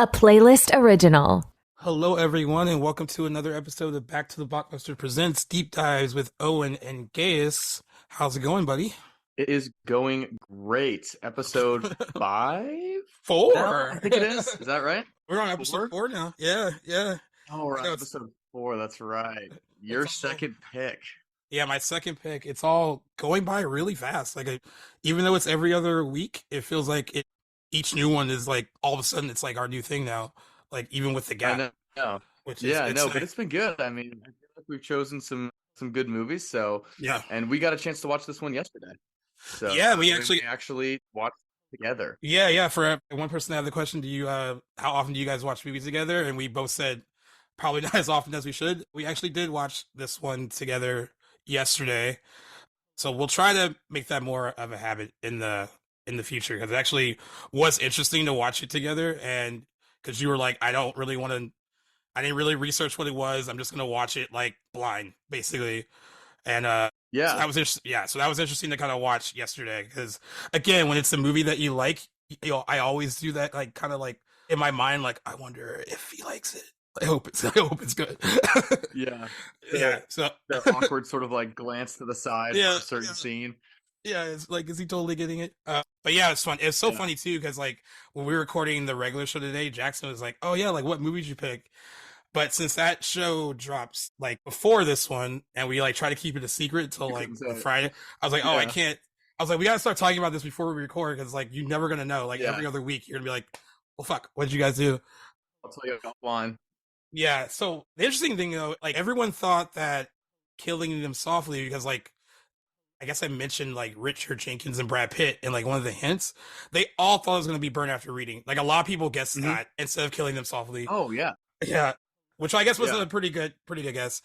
a playlist original. Hello, everyone, and welcome to another episode of Back to the Blockbuster Presents Deep Dives with Owen and Gaius. How's it going, buddy? It is going great. Episode 5? Now, I Four. think it is. Is that right? We're on episode 4 now. Yeah, yeah. Oh, we're I on know episode 4. That's right. Your it's all, second pick. yeah, my second pick. It's all going by really fast. Even though it's every other week, it feels like each new one is like all of a sudden it's like our new thing now. Like even with the I gap, know. which is Yeah, I it's know, but it's been good. I mean, I feel like we've chosen some good movies. So, yeah, and we got a chance to watch this one yesterday. So, yeah. We we actually watched it together. yeah. For one person that had the question, how often do you guys watch movies together? And we both said probably not as often as we should. We actually did watch this one together yesterday, so we'll try to make that more of a habit in the future because it actually was interesting to watch it together. And because you were like, I didn't really research what it was. I'm just gonna watch it like blind, basically. And so Yeah. that was yeah. So that was interesting to kind of watch yesterday because again, when it's a movie that you like, I always do that, like kind of like in my mind, like I wonder if he likes it. I hope it's good. Yeah. Yeah. So The awkward sort of like glance to the side yeah, for a certain yeah, scene. yeah. It's like, is he totally getting it? But yeah, it's fun. It's so Yeah. funny too because like when we were recording the regular show today, Jackson was like, "Oh yeah, like what movies you pick?" But since that show drops like before this one, and we like try to keep it a secret until You like couldn't say the it. Friday, I was like, "Oh, I Yeah. can't." I was like, "We gotta start talking about this before we record because like you're never gonna know. Like Yeah. every other week, you're gonna be like, well, fuck, what did you guys do?" I'll tell you offline. Yeah. So the interesting thing though, like everyone thought that killing them softly because like I guess I mentioned like Richard Jenkins and Brad Pitt in like one of the hints. They all thought it was gonna be Burn After Reading. Like a lot of people guessed Hmm. that instead of killing them softly. Oh, yeah. Yeah. Which I guess was Yeah. a pretty good guess.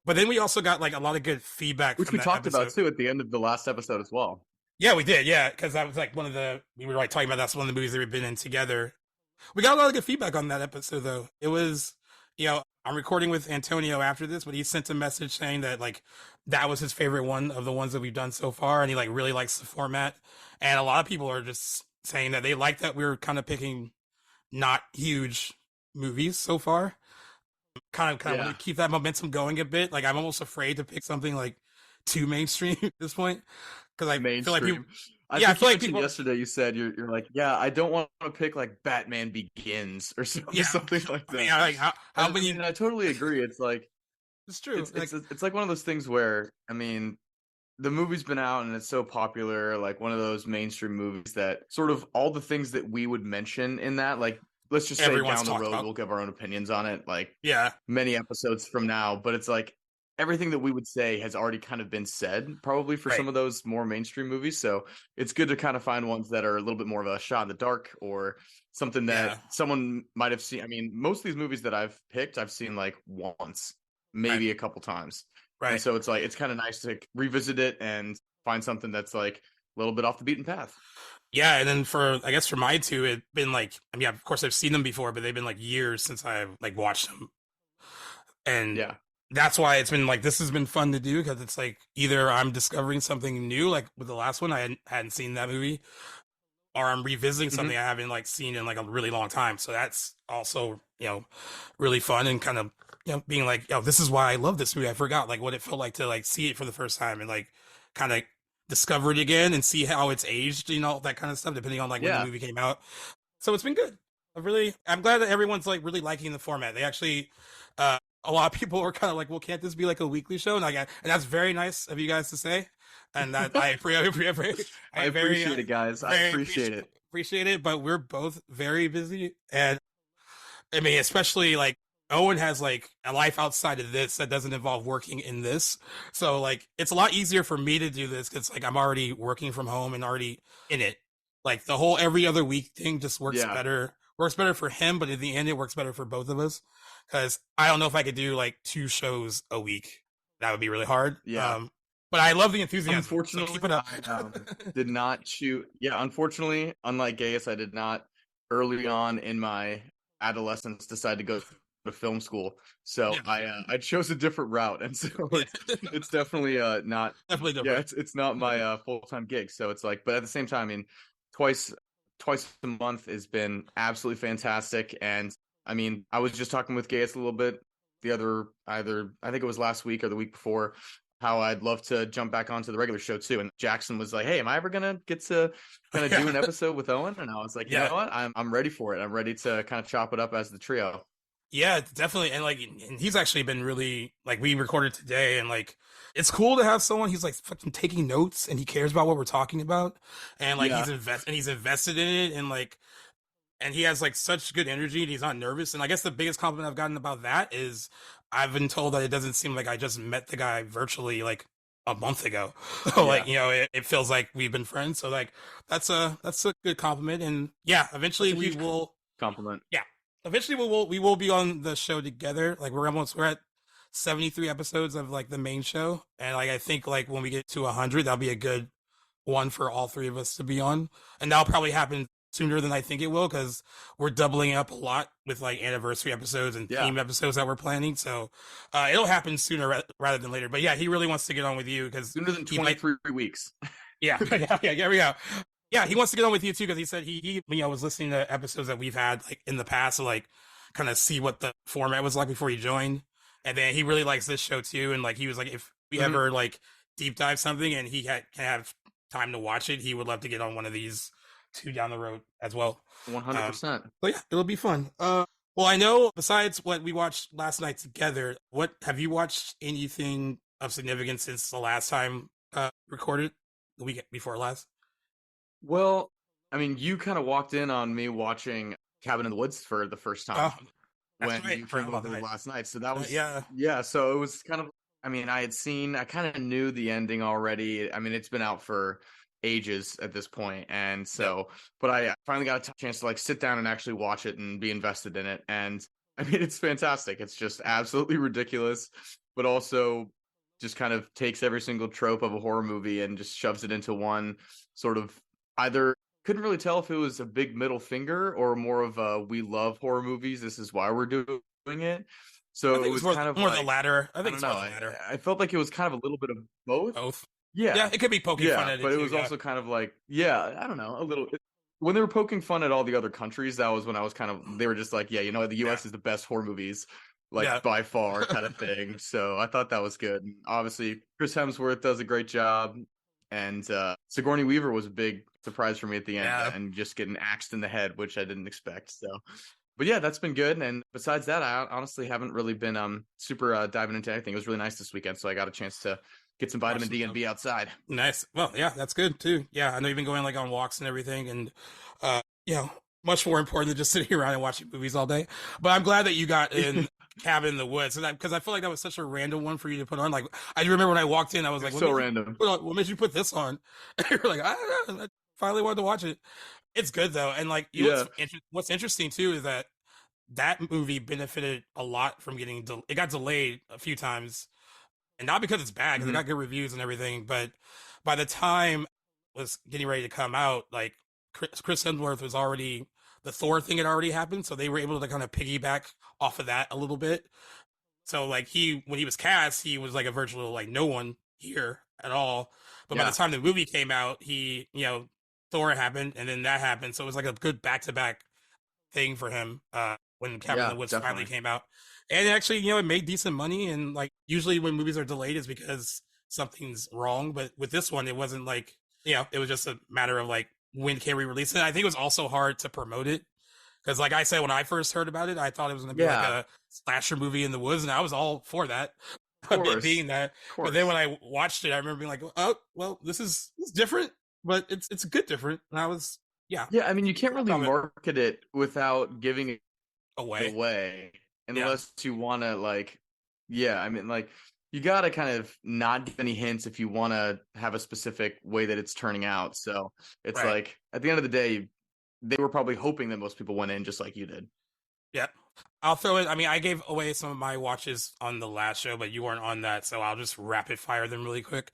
But then we also got like a lot of good feedback Which from we that talked about episode. too at the end of the last episode as well. Yeah, we did. Yeah, because that was like one of the we were like talking about that's one of the movies that we've been in together. We got a lot of good feedback on that episode though. It was, I'm recording with Antonio after this, but he sent a message saying that like that was his favorite one of the ones that we've done so far, and he like really likes the format. And a lot of people are just saying that they like that we were kind of picking not huge movies so far. Kind of want Yeah. to keep that momentum going a bit. Like I'm almost afraid to pick something like too mainstream at this point because I feel like people. Mainstream. I Yeah, I think you feel like mentioned people. yesterday, you said you're like, yeah, I don't want to pick like Batman Begins or something, Yeah, something like I mean, that. like how And I many? mean, I totally agree. It's like It's true. it's like one of those things where I mean, the movie's been out and it's so popular, like one of those mainstream movies that sort of all the things that we would mention in that, like let's just say Everyone's down the talked road about. we'll give our own opinions on it, like Yeah, many episodes from now, but it's like everything that we would say has already kind of been said, probably for right. some of those more mainstream movies. So it's good to kind of find ones that are a little bit more of a shot in the dark or something Yeah, that someone might have seen. I mean, most of these movies that I've picked, I've seen like once, right, maybe a couple times. And right. so it's like it's kind of nice to revisit it and find something that's like a little bit off the beaten path. Yeah, and then for I guess for my two, it's been like I mean, of course I've seen them before, but they've been like years since I've like watched them, and Yeah. that's why it's been like this has been fun to do because it's like either I'm discovering something new, like with the last one hadn't seen that movie, or I'm revisiting Hmm. something I haven't like seen in like a really long time. So that's also really fun and kind of being like this is why I love this movie. I forgot like what it felt like to like see it for the first time and like kind of discover it again and see how it's aged, that kind of stuff depending on like when the Yeah. movie came out. So it's been good. I'm glad that everyone's like really liking the format. They actually a lot of people were kind of like, well, can't this be like a weekly show? And and that's very nice of you guys to say. And that I I very appreciate it, guys. I very appreciate it. appreciate it, but we're both very busy. And I mean, especially like Owen has like a life outside of this that doesn't involve working in this. So like it's a lot easier for me to do this because like I'm already working from home and already in it. Like the whole every other week thing just Yeah. works better for him, but in the end it works better for both of us. Because I don't know if I could do like 2 shows a week. That would be really hard. Yeah. But I love the enthusiasm. So keep Unfortunately, it up. I did not shoot. Yeah, unfortunately, unlike Gaius, I did not early on in my adolescence decide to go to film school. So Yeah. I chose a different route, and so it's definitely not. Definitely Yeah, different. it's not my full-time gig. So it's like, but at the same time, I mean, twice twice a month has been absolutely fantastic. And I mean, I was just talking with Gaius a little bit either I think it was last week or the week before, how I'd love to jump back onto the regular show too. And Jackson was like, "Hey, am I ever gonna get to kind of do an episode with Owen?" And I was like, "You know what? I'm ready for it. I'm ready to kind of chop it up as the trio." Yeah, definitely. And like, and he's actually been really like, we recorded today, and like, it's cool to have someone he's like fucking taking notes and he cares about what we're talking about, and like Yeah. he's invested in it, and like, and he has like such good energy and he's not nervous. And I guess the biggest compliment I've gotten about that is I've been told that it doesn't seem like I just met the guy virtually like a month ago. So like, Yeah. it feels like we've been friends. So like, that's a good compliment. And yeah, eventually That's a we huge will. compliment. Yeah, eventually we will be on the show together. Like we're at 73 episodes of like the main show, and like I think like when we get to 100, that'll be a good one for all three of us to be on, and that'll probably happen sooner than I think it will, because we're doubling up a lot with like anniversary episodes and Yeah. theme episodes that we're planning. So it'll happen sooner rather than later. But yeah, he really wants to get on with you because Sooner than he might. 23 weeks. Yeah, yeah, there we go. Yeah, he wants to get on with you too because he said he was listening to episodes that we've had like in the past to like kind of see what the format was like before he joined, and then he really likes this show too. And like he was like, if we Mhm. ever like deep dive something and can have time to watch it, he would love to get on one of these two down the road as well. 100%. So yeah, it'll be fun. Well, I know besides what we watched last night together, what have you watched anything of significance since the last time recorded the week before last? Well, I mean, you kind of walked in on me watching Cabin in the Woods for the first time Oh, that's when right. you I forgot came about over that. last night. So that was, Yeah, yeah. So it was kind of, I mean, I kind of knew the ending already. I mean, it's been out for ages at this point, and yeah, so, but I finally got a chance to like sit down and actually watch it and be invested in it. And I mean, it's fantastic. It's just absolutely ridiculous, but also just kind of takes every single trope of a horror movie and just shoves it into one sort of either couldn't really tell if it was a big middle finger or more of a we love horror movies, this is why we're doing it. I So it think it's was more kind of more the like latter. I I think don't it's know. more the latter. I felt like it was kind of a little bit of both. Both. Yeah, Yeah, it could be poking fun yeah, at it but it too. was Yeah, also kind of like yeah, I don't know, a little. When they were poking fun at all the other countries, that was when I was kind of they were just like, yeah, you know, the yeah, U.S. is the best horror movies, yeah. like by far, kind of thing. So I thought that was good. And obviously, Chris Hemsworth does a great job, and Sigourney Weaver was a big surprise for me at the end, Yeah. and just getting axed in the head, which I didn't expect. So, but yeah, that's been good. And besides that, I honestly haven't really been super diving into anything. It was really nice this weekend, so I got a chance to get some Watch vitamin some D and stuff. be outside. Nice. Well, yeah, that's good too. Yeah, I know you've been going like on walks and everything, and uh, you know, much more important than just sitting around and watching movies all day. But I'm glad that you got in Cabin in the Woods, and because I feel like that was such a random one for you to put on. Like, I remember when I walked in, I was like, It's "What so made you random. what made you put this on?" And you're like, "I don't know. I finally wanted to watch it." It's good though, and like, Yeah. what's interesting too is that that movie benefited a lot from it got delayed a few times, and not because it's bad, because it Hmm. got good reviews and everything, but by the time it was getting ready to come out, like Chris Hemsworth was already the Thor thing had already happened, so they were able to kind of piggyback off of that a little bit. So like when he was cast, he was like a virtual like no one here at all. But by the Yeah. time the movie came out, Thor happened, and then that happened, so it was like a good back to back thing for him when Cabin in the Yeah. Woods finally Definitely. came out. And actually, it made decent money. And like usually when movies are delayed is because something's wrong. But with this one, it wasn't like, it was just a matter of like, when can we release it? I think it was also hard to promote it. Because like I said, when I first heard about it, I thought it was going to be like Yeah. a slasher movie in the woods. And I was all for that, Of it course. being that. Of But then course. when I watched it, I remember being like, oh, well, it's different, but it's good different. And I was, yeah, Yeah. I mean, you can't no really comment market it without giving it away. away Yeah, unless you want to like. Yeah. I mean, like you got to kind of not give any hints if you want to have a specific way that it's turning out. So it's right. like at the end of the day, they were probably hoping that most people went in just like you did. Yeah. I'll throw it. I mean, I gave away some of my watches on the last show, but you weren't on that, so I'll just rapid fire them really quick.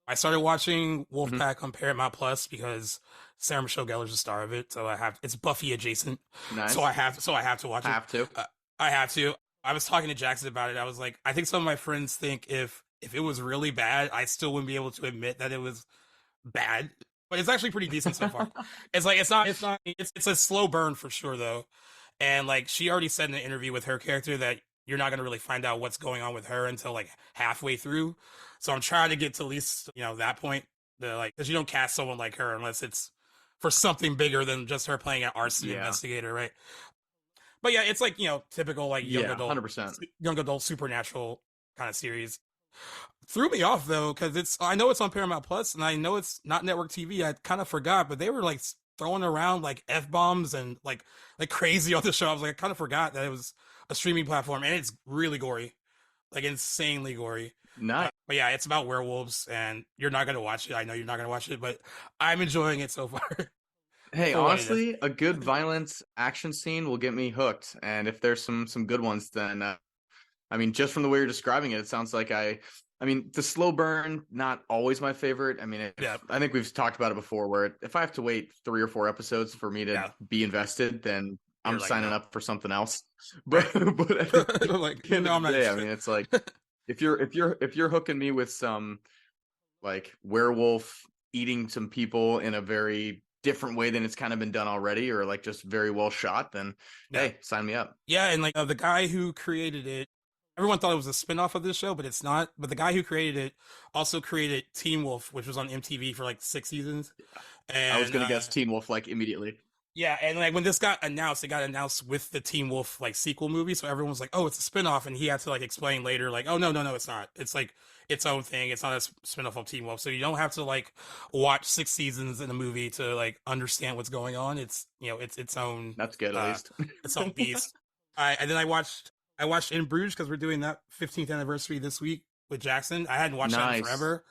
I started watching Hmm. Wolfpack on Paramount Plus because Sarah Michelle Gellar's the star of it, so it's Buffy adjacent, Nice. so I have to watch it. Have to. Uh, I have to. I was talking to Jackson about it. I was like, I think some of my friends think if it was really bad, I still wouldn't be able to admit that it was bad. but it's actually pretty decent so far. It's a slow burn for sure though. And like she already said in an interview with her character that you're not gonna really find out what's going on with her until like halfway through. So I'm trying to get to at least, that point. Because you don't cast someone like her unless it's for something bigger than just her playing an arson investigator, right? But yeah, it's like, typical like young adult 100%. young adult supernatural kind of series. Threw me off though, because I know it's on Paramount Plus and I know it's not network TV. I kind of forgot, but they were like throwing around like F-bombs and like crazy on the show. I was like, I kind of forgot that it was a streaming platform, and it's really gory, like insanely gory. Nice. But yeah, it's about werewolves, and you're not gonna watch it. I know you're not gonna watch it, but I'm enjoying it so far. Hey, honestly, a good violent action scene will get me hooked, and if there's some good ones, then I mean, just from the way you're describing it, it sounds like I mean, the slow burn, not always my favorite. I mean, I think we've talked about it before, where if I have to wait 3 or 4 episodes for me to be invested, then I'm signing up for something else. But like, no, I'm not. Day, I mean, it's like if you're hooking me with some like werewolf eating some people in a very different way than it's kind of been done already, or like just very well shot, then hey, sign me up. Yeah, and like the guy who created it, everyone thought it was a spinoff of this show, but it's not. But the guy who created it also created Teen Wolf, which was on MTV for like 6 seasons. And I was gonna guess Teen Wolf like immediately. Yeah, and like when this got announced, it got announced with the Teen Wolf like sequel movie, so everyone was like, "Oh, it's a spinoff," and he had to like explain later, like, "Oh, no, it's not. It's like its own thing. It's not a spinoff of Teen Wolf." So you don't have to like watch 6 seasons in a movie to like understand what's going on. It's it's its own. That's good, at least. Its own beast. And then I watched In Bruges because we're doing that 15th anniversary this week with Jackson. I hadn't watched that in forever.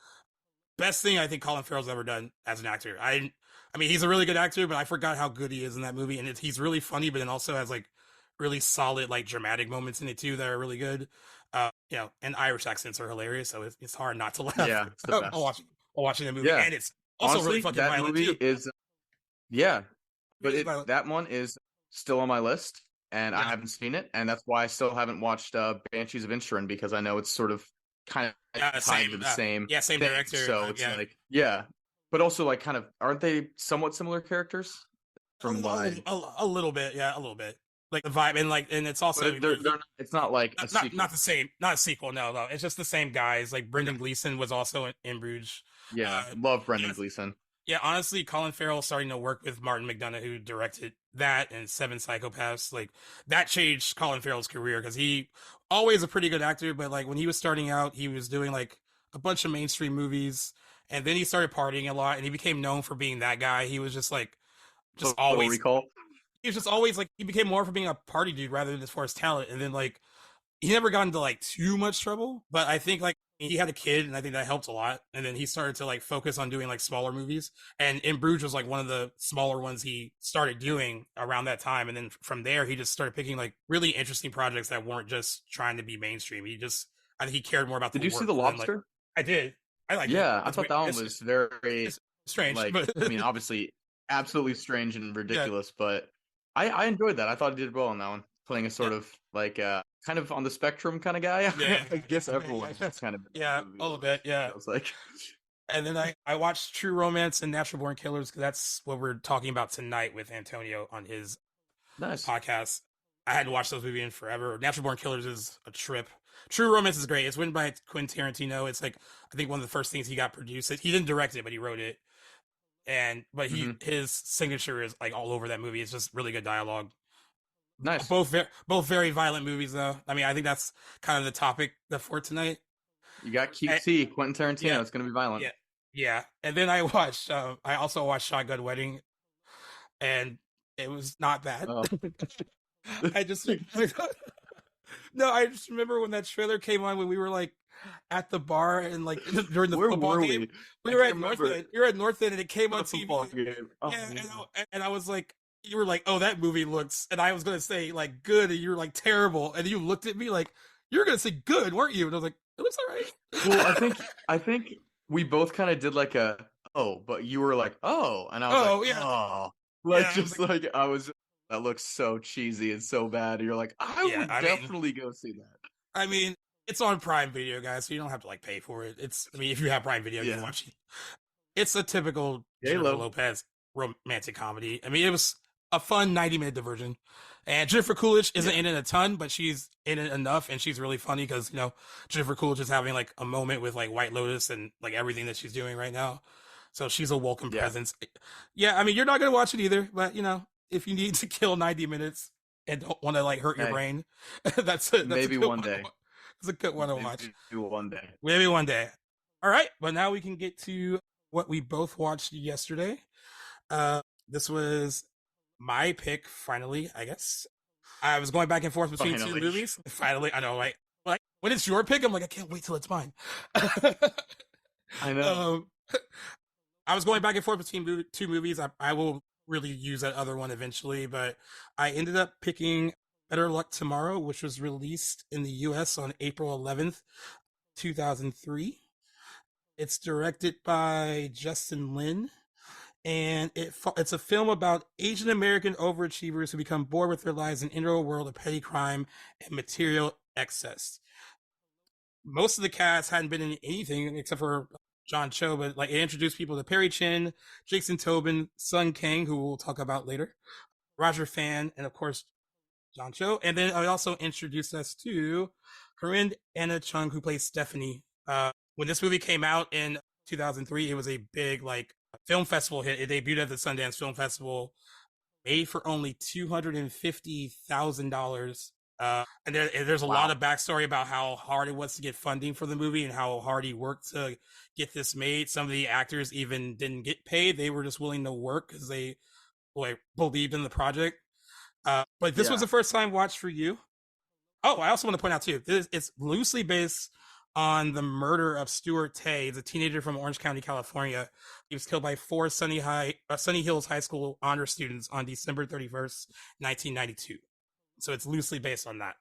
Best thing I think Colin Farrell's ever done as an actor. I mean, he's a really good actor, but I forgot how good he is in that movie. And he's really funny, but then also has like really solid, like dramatic moments in it too that are really good. And Irish accents are hilarious, so it's hard not to laugh. Yeah, it's the best. while watching the movie, and it's also honestly, really fucking that violent movie too. is, but that one is still on my list, and I haven't seen it, and that's why I still haven't watched Banshees of Inisherin, because I know it's sort of kind of tied to the same same thing. director. So it's like but also like kind of, aren't they somewhat similar characters? From a little bit, a little bit. Like the vibe, and it's also it's not like a sequel. Not the same, not a sequel. No, it's just the same guys. Like Brendan Gleeson was also in Bruges. Yeah, love Brendan Gleeson. Yeah, honestly, Colin Farrell starting to work with Martin McDonagh, who directed that and Seven Psychopaths. Like that changed Colin Farrell's career, because he always a pretty good actor, but like when he was starting out, he was doing like a bunch of mainstream movies, and then he started partying a lot, and he became known for being that guy. He was just like always recall. He was just always like, he became more for being a party dude rather than as far as talent. And then like he never got into like too much trouble, but I think like he had a kid, and I think that helped a lot. And then he started to like focus on doing like smaller movies, and In Bruges was like one of the smaller ones he started doing around that time. And then from there he just started picking like really interesting projects that weren't just trying to be mainstream. I think he cared more about Did you see The Lobster? Like, I did. I like it. I thought that one was very strange. Like, I mean, obviously absolutely strange and ridiculous, but I enjoyed that. I thought he did well on that one, playing a sort of like kind of on the spectrum kind of guy. I guess everyone's kind of a little bit. Yeah, I was like, and then I watched True Romance and Natural Born Killers, because that's what we're talking about tonight with Antonio on his podcast. I hadn't watched those movies in forever. Natural Born Killers is a trip. True Romance is great. It's written by Quentin Tarantino. It's like, I think one of the first things he got produced. He didn't direct it, but he wrote it. But his signature is like all over that movie. It's just really good dialogue. Nice. Both very violent movies, though. I mean, I think that's kind of the topic for tonight. You got QT, Quentin Tarantino. It's going to be violent. Yeah. And then I also watched Shotgun Wedding, and it was not bad. Oh. I just remember when that trailer came on, when we were like at the bar and like during the football game. We were at North End. You were at North End, and it came on TV. And I was like, you were like, "Oh, that movie looks," and I was gonna say like good, and you were like terrible, and you looked at me like you were gonna say good, weren't you? And I was like, it looks all right. Well, I think we both kind of did like a but you were like and I was that looks so cheesy and so bad. And you're like, I would definitely go see that. I mean, it's on Prime Video, guys, so you don't have to like pay for it. If you have Prime Video, you can watch it. it's a typical Jennifer J-Lo. Lopez romantic comedy. I mean, it was a fun 90-minute diversion. And Jennifer Coolidge isn't Yeah. in it a ton, but she's in it enough, and she's really funny because, Jennifer Coolidge is having like a moment with like White Lotus and like everything that she's doing right now. So she's a welcome Yeah. presence. Yeah, I mean, you're not going to watch it either, but if you need to kill 90 minutes and don't want to like hurt your Hey, brain, that's a maybe good one one. day. It's a good one to watch. Maybe one day. Maybe one day. All right, but now we can get to what we both watched yesterday. This was my pick, finally, I guess. I was going back and forth between two Finally. movies. Finally, I know, like when it's your pick, I'm like, I can't wait till it's mine. I know. I was going back and forth between two movies. I will really use that other one eventually, but I ended up picking Better Luck Tomorrow, which was released in the US on April 11th, 2003. It's directed by Justin Lin, and it's a film about Asian American overachievers who become bored with their lives and enter a world of petty crime and material excess. Most of the cast hadn't been in anything except for John Cho, but like it introduced people to Parry Shen, Jason Tobin, Kang, who we'll talk about later, Roger Fan, and of course John Cho. And then I also introduced us to Karin Anna Cheung, who plays Stephanie. When this movie came out in 2003, it was a big like film festival hit. It debuted at the Sundance Film Festival, made for only $250,000. And there's a lot of backstory about how hard it was to get funding for the movie and how hard he worked to get this made. Some of the actors even didn't get paid; they were just willing to work because they believed in the project. But this was the first time watch for you. Oh, I also want to point out too, it's loosely based on the murder of Stuart Tay, the teenager from Orange County, California. He was killed by four Sunny Hills High School honor students on December 31st, 1992. So it's loosely based on that.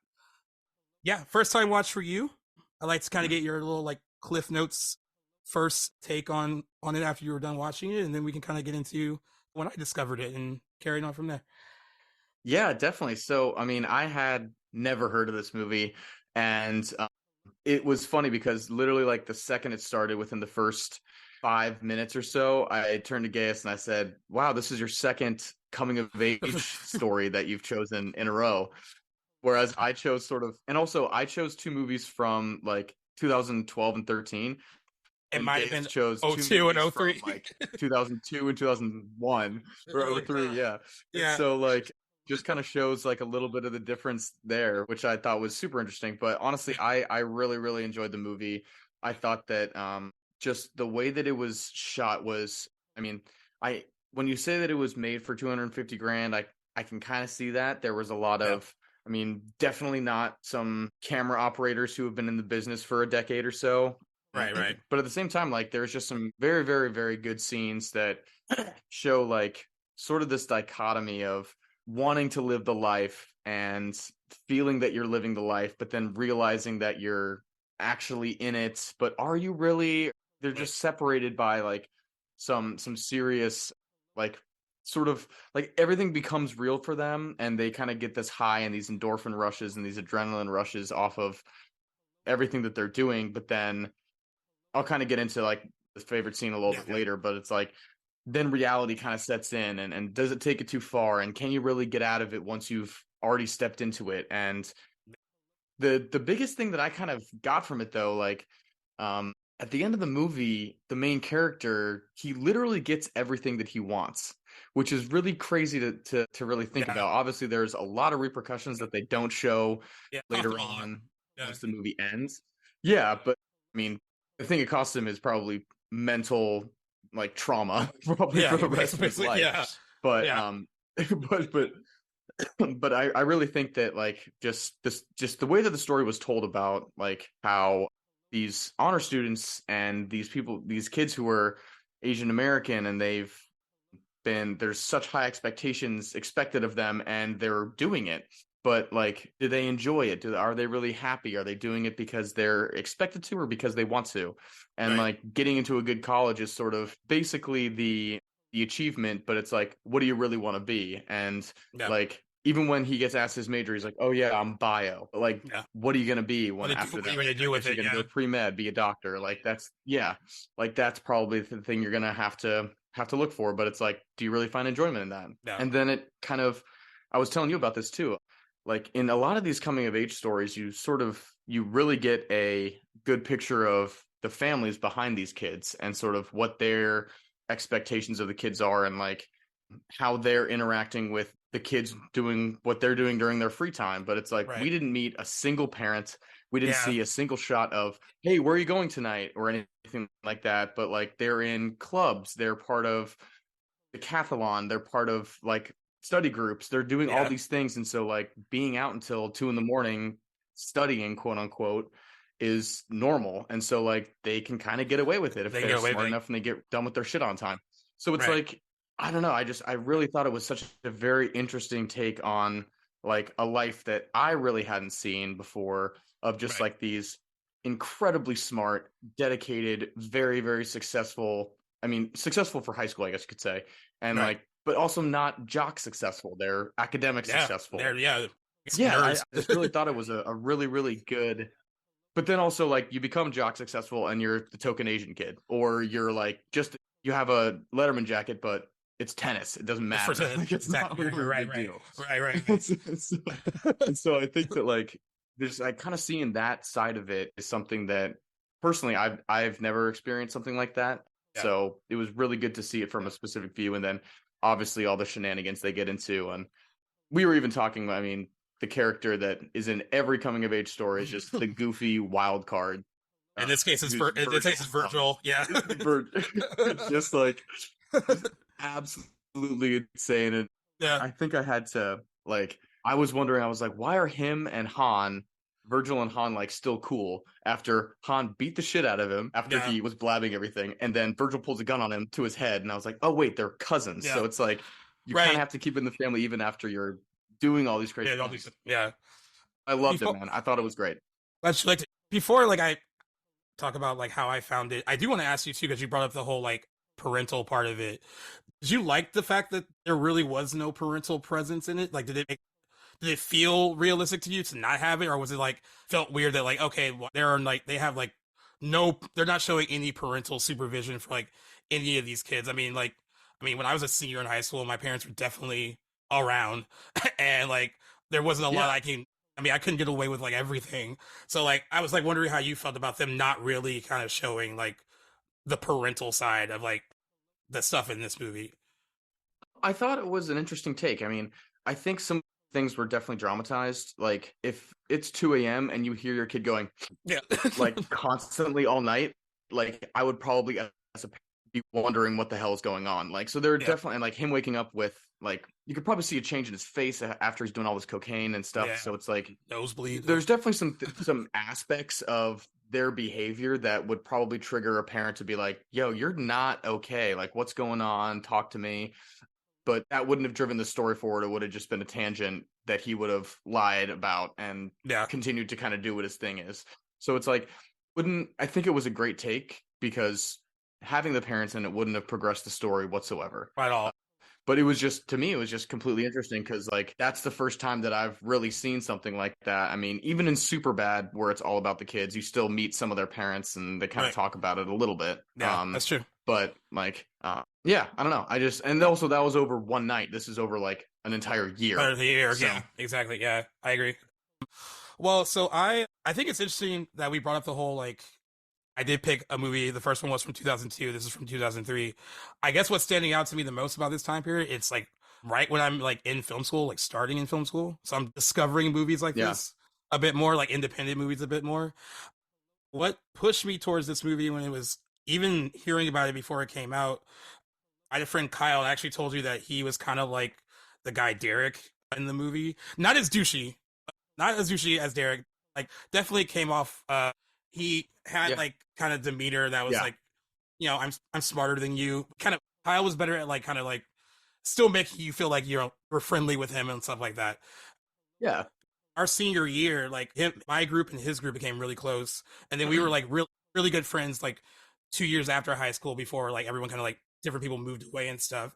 Yeah, first time watch for you. I like to kind of get your little like Cliff Notes first take on it after you were done watching it, and then we can kind of get into when I discovered it and carried on from there. Yeah, definitely. So, I mean, I had never heard of this movie, and it was funny because literally, like the second it started, within the first 5 minutes or so, I turned to Gaius and I said, "Wow, this is your second coming of age story that you've chosen in a row." Whereas I chose and also I chose two movies from like 2012 and 13. It And might have Gaius been chose two 02 and movies from 03. like 2002 and 2001 or 03, yeah. And Yeah. so like just kind of shows like a little bit of the difference there, which I thought was super interesting. But honestly, I really, really enjoyed the movie. I thought that just the way that it was shot was, I mean, when you say that it was made for 250 grand, I can kind of see that. There was a lot of, I mean, definitely not some camera operators who have been in the business for a decade or so. Right. But at the same time, like there's just some very, very, very good scenes that show like sort of this dichotomy of wanting to live the life and feeling that you're living the life, but then realizing that you're actually in it. But are you really? They're just separated by like some serious like sort of like everything becomes real for them, and they kind of get this high and these endorphin rushes and these adrenaline rushes off of everything that they're doing. But then I'll kind of get into like the favorite scene a little bit later, but it's like then reality kind of sets in, and does it take it too far, and can you really get out of it once you've already stepped into it? And the biggest thing that I kind of got from it though, like at the end of the movie, the main character, he literally gets everything that he wants, which is really crazy to really think about. Obviously there's a lot of repercussions that they don't show later on once the movie ends. Yeah, but I mean, the thing it cost him is probably mental like trauma probably for the rest of his life. But but I really think that like just the way that the story was told about like how these honor students and these kids who were Asian American, and there's such high expectations expected of them, and they're doing it. But like, do they enjoy it? Are they really happy? Are they doing it because they're expected to, or because they want to? And like getting into a good college is sort of basically the achievement, but it's like, what do you really want to be? And like even when he gets asked his major, he's like, "Oh yeah, I'm bio." But like, Yeah. what are you gonna be What, when after what are that? you going to Like, do I with guess you're it? gonna Yeah. go pre-med, be a doctor. Like that's probably the thing you're gonna have to look for. But it's like, do you really find enjoyment in that? Yeah. And then it kind of, I was telling you about this too. Like in a lot of these coming of age stories, you really get a good picture of the families behind these kids and sort of what their expectations of the kids are, and like how they're interacting with the kids doing what they're doing during their free time. But it's like, Right. we didn't meet a single parent. We didn't Yeah. see a single shot of, hey, where are you going tonight, or anything like that. But like, they're in clubs, they're part of the decathlon, they're part of like study groups, they're doing all Yeah. these things. And so like being out until 2 a.m. studying, quote unquote, is normal. And so like they can kind of get away with it if They they're get away smart with it. enough and they get done with their shit on time. So it's Right. like, I don't know, I really thought it was such a very interesting take on like a life that I really hadn't seen before, of just Right. like these incredibly smart, dedicated, very, very successful. I mean, successful for high school, I guess you could say. And Right. like, but also not jock successful. They're academic Yeah. successful. Yeah. It's Yeah, I nerds. just really thought it was a really, really good. But then also, like, you become jock successful and you're the token Asian kid, or you're like, just, you have a Letterman jacket, but it's tennis. It doesn't It's for matter. Like, it's not exactly really a right. big Right. deal. Right. And so I think that like, there's like kind of seeing that side of it is something that personally I've never experienced something like that. Yeah. So it was really good to see it from a specific view, and then obviously all the shenanigans they get into. And we were even talking, I mean, the character that is in every coming of age story is just the goofy wild card. In this case, Who's in this case, it's virtual. Yeah. It's just like, just absolutely insane. And Yeah. I think I had to like, I was wondering, I was like, why are him and Han, Virgil and Han, like still cool after Han beat the shit out of him after Yeah. he was blabbing everything, and then Virgil pulls a gun on him to his head, and I was like, oh wait, they're cousins. Yeah. So it's like, you kind Right. of have to keep it in the family even after you're doing all these crazy Yeah. things. Yeah. I loved it, Before, man. I thought it was great. let's like before like I talk about like how I found it. I do want to ask you too, because you brought up the whole like parental part of it. Did you like the fact that there really was no parental presence in it? Like, did it feel realistic to you to not have it, or was it like felt weird that like, okay, well, there are like they have like no, they're not showing any parental supervision for like any of these kids. I mean, when I was a senior in high school, my parents were definitely around, and like there wasn't a lot Yeah. I can. I mean, I couldn't get away with like everything. So like, I was like wondering how you felt about them not really kind of showing like the parental side of like the stuff in this movie. I thought it was an interesting take. I mean, I think some things were definitely dramatized. Like, if it's 2 a.m. and you hear your kid going Yeah. like constantly all night, like I would probably as a parent be wondering what the hell is going on. Like, so there are Yeah. definitely, and like him waking up with like, you could probably see a change in his face after he's doing all this cocaine and stuff. Yeah. So it's like, Nosebleed. there's definitely some aspects of their behavior that would probably trigger a parent to be like, yo, you're not okay. Like, what's going on? Talk to me. But that wouldn't have driven the story forward. It would have just been a tangent that he would have lied about and Yeah. continued to kind of do what his thing is. So it's like, wouldn't, I think it was a great take, because having the parents in it wouldn't have progressed the story whatsoever. At all. But it was just, to me, it was just completely interesting, because like that's the first time that I've really seen something like that. I mean, even in Superbad, where it's all about the kids, you still meet some of their parents and they kind of Right. talk about it a little bit. Yeah, that's true. But like, yeah, I don't know. I just, and also that was over one night. This is over like an entire year. Better the year. So- Yeah, exactly. Yeah, I agree. Well, so I think it's interesting that we brought up the whole like I did pick a movie. The first one was from 2002. This is from 2003. I guess what's standing out to me the most about this time period, it's like right when I'm like in film school, like starting in film school. So I'm discovering movies like Yeah. this a bit more, like independent movies a bit more. What pushed me towards this movie when it was even hearing about it before it came out, I had a friend Kyle and actually told you that he was kind of like the guy Derek in the movie. Not as douchey as Derek. Like definitely came off he had Yeah. like kind of demeanor that was Yeah. like, you know, I'm smarter than you. Kind of Kyle was better at like kind of like still making you feel like you're friendly with him and stuff like that. Yeah. Our senior year, like my group and his group became really close, and then we were like really good friends like 2 years after high school before like everyone kind of like different people moved away and stuff.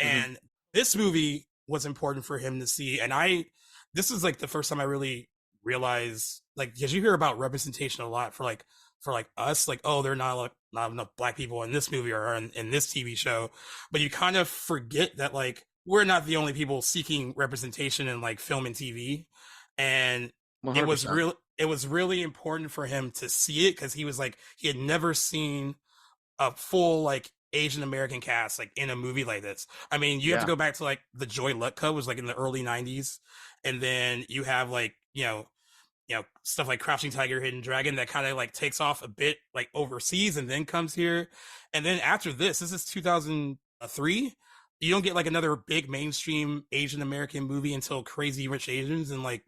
Mhm. And this movie was important for him to see. And this is like the first time I really realized, like, because you hear about representation a lot for like us, like, oh, there are not enough black people in this movie or in this TV show, but you kind of forget that like we're not the only people seeking representation in like film and TV, and it was 100%. real. It was really important for him to see it because he was like he had never seen a full like Asian American cast like in a movie like this. I mean, you have to Yeah. go back to like the Joy Lutka was like in the early '90s, and then you have like stuff like Crouching Tiger, Hidden Dragon that kind of like takes off a bit like overseas and then comes here, and then after this is 2003. You don't get like another big mainstream Asian American movie until Crazy Rich Asians and like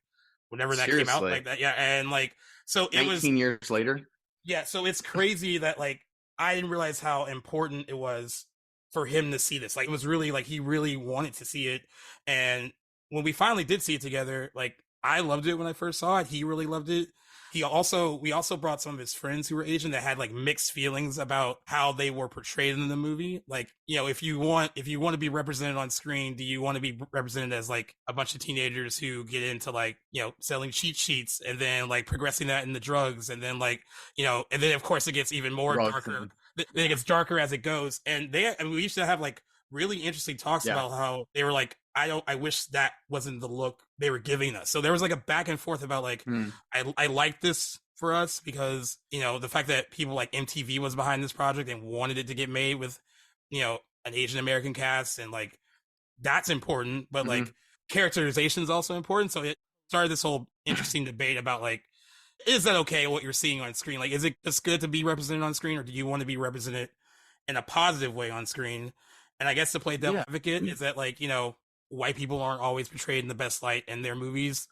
whenever that came out Seriously. like that. Yeah, and like so it was 19 years later. yeah, so it's crazy that like I didn't realize how important it was for him to see this. Like it was really like he really wanted to see it. And when we finally did see it together, like I loved it when I first saw it. He really loved it. We also brought some of his friends who were Asian that had like mixed feelings about how they were portrayed in the movie. Like, if you want to be represented on screen, do you want to be represented as like a bunch of teenagers who get into like, selling cheat sheets and then like progressing that into drugs and then like, and then of course it gets even more darker. Then it gets darker as it goes. And we used to have like really interesting talks about how they were like, I wish that wasn't the look they were giving us. So there was like a back and forth about like, I like this for us because, the fact that people like MTV was behind this project and wanted it to get made with, an Asian American cast and like, that's important, but like characterization is also important. So it started this whole interesting debate about like, is that okay what you're seeing on screen? Like, is it just good to be represented on screen or do you want to be represented in a positive way on screen? And I guess to play devil advocate is that like, white people aren't always portrayed in the best light in their movies.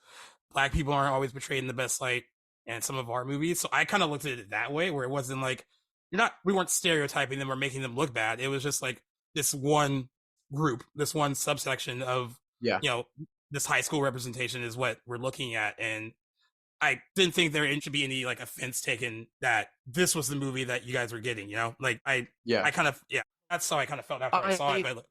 Black people aren't always portrayed in the best light in some of our movies. So I kind of looked at it that way, where it wasn't like we weren't stereotyping them or making them look bad. It was just like this one group, this one subsection of this high school representation is what we're looking at. And I didn't think there should be any like offense taken that this was the movie that you guys were getting. Like I kind of that's how I kind of felt after I saw it. But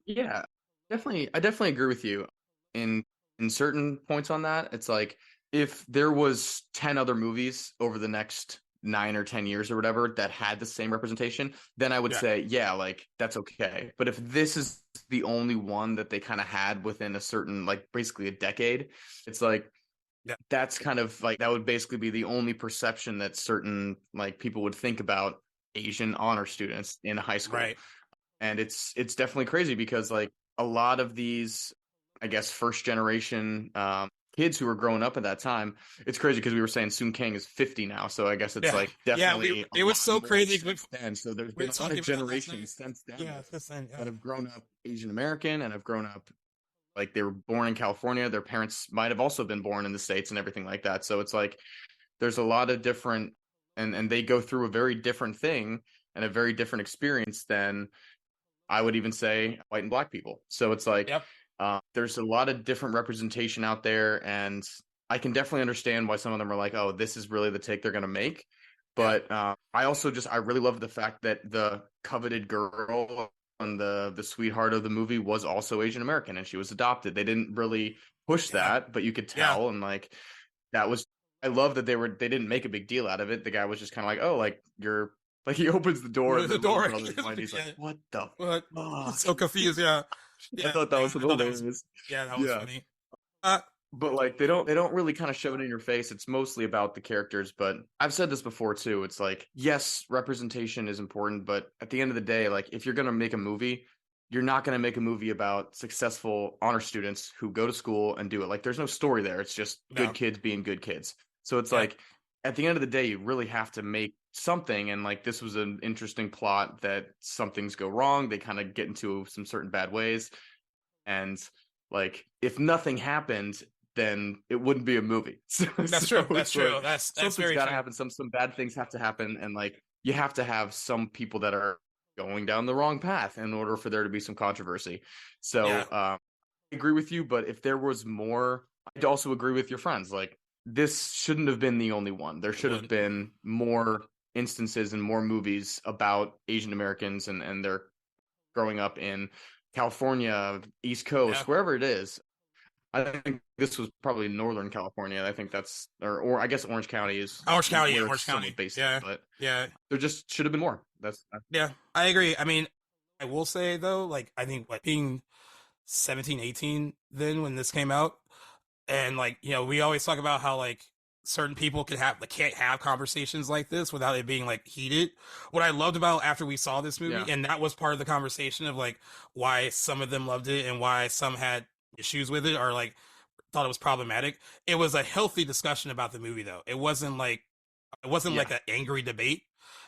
I definitely agree with you in certain points on that. It's like if there was 10 other movies over the next 9 or 10 years or whatever that had the same representation, then I would say, like that's okay. But if this is the only one that they kind of had within a certain, like basically a decade, it's like, that's kind of like, that would basically be the only perception that certain like people would think about Asian honor students in high school. Right. And it's definitely crazy because like a lot of these, I guess, first generation kids who were growing up at that time, it's crazy because we were saying Soon Kang is 50 now. So I guess it's like definitely. It was so crazy. Then. So there's been a lot of generations since then that have grown up Asian American and have grown up like they were born in California. Their parents might have also been born in the States and everything like that. So it's like there's a lot of different and they go through a very different thing and a very different experience than I would even say white and black people. So it's like there's a lot of different representation out there, and I can definitely understand why some of them are like, oh, this is really the take they're going to make. But I really love the fact that the coveted girl and the sweetheart of the movie was also Asian American and she was adopted. They didn't really push that, but you could tell. And like, that was, I love that they didn't make a big deal out of it. The guy was just kind of like, oh, like you're, like he opens the door and he's like, what the fuck? So confused. I thought that was hilarious. That was funny. But like they don't really kind of show it in your face. It's mostly about the characters. But I've said this before too. It's like, yes, representation is important, but at the end of the day, like if you're gonna make a movie, you're not gonna make a movie about successful honor students who go to school and do it. Like there's no story there. It's just good kids being good kids. So it's like at the end of the day, you really have to make something. And like this was an interesting plot that some things go wrong. They kind of get into some certain bad ways. And like if nothing happened, then it wouldn't be a movie. That's true. That's true. That's very got to happen. Some bad things have to happen, and like you have to have some people that are going down the wrong path in order for there to be some controversy. So I agree with you, but if there was more, I'd also agree with your friends. Like this shouldn't have been the only one. There should have been more instances and more movies about Asian Americans and their growing up in California, East Yeah. Coast, wherever it is. I think this was probably Northern California. I think that's, or I guess Orange County is Orange County, yeah, where it's Orange somewhat County. based in, Yeah. but Yeah. there just should have been more. Yeah. I agree. I mean, I will say though, like I think like being 17, 18 then when this came out, and like, we always talk about how like certain people could have like can't have conversations like this without it being like heated. What I loved about after we saw this movie, Yeah. and that was part of the conversation of like why some of them loved it and why some had issues with it or like thought it was problematic. It was a healthy discussion about the movie though. It wasn't Yeah. like an angry debate.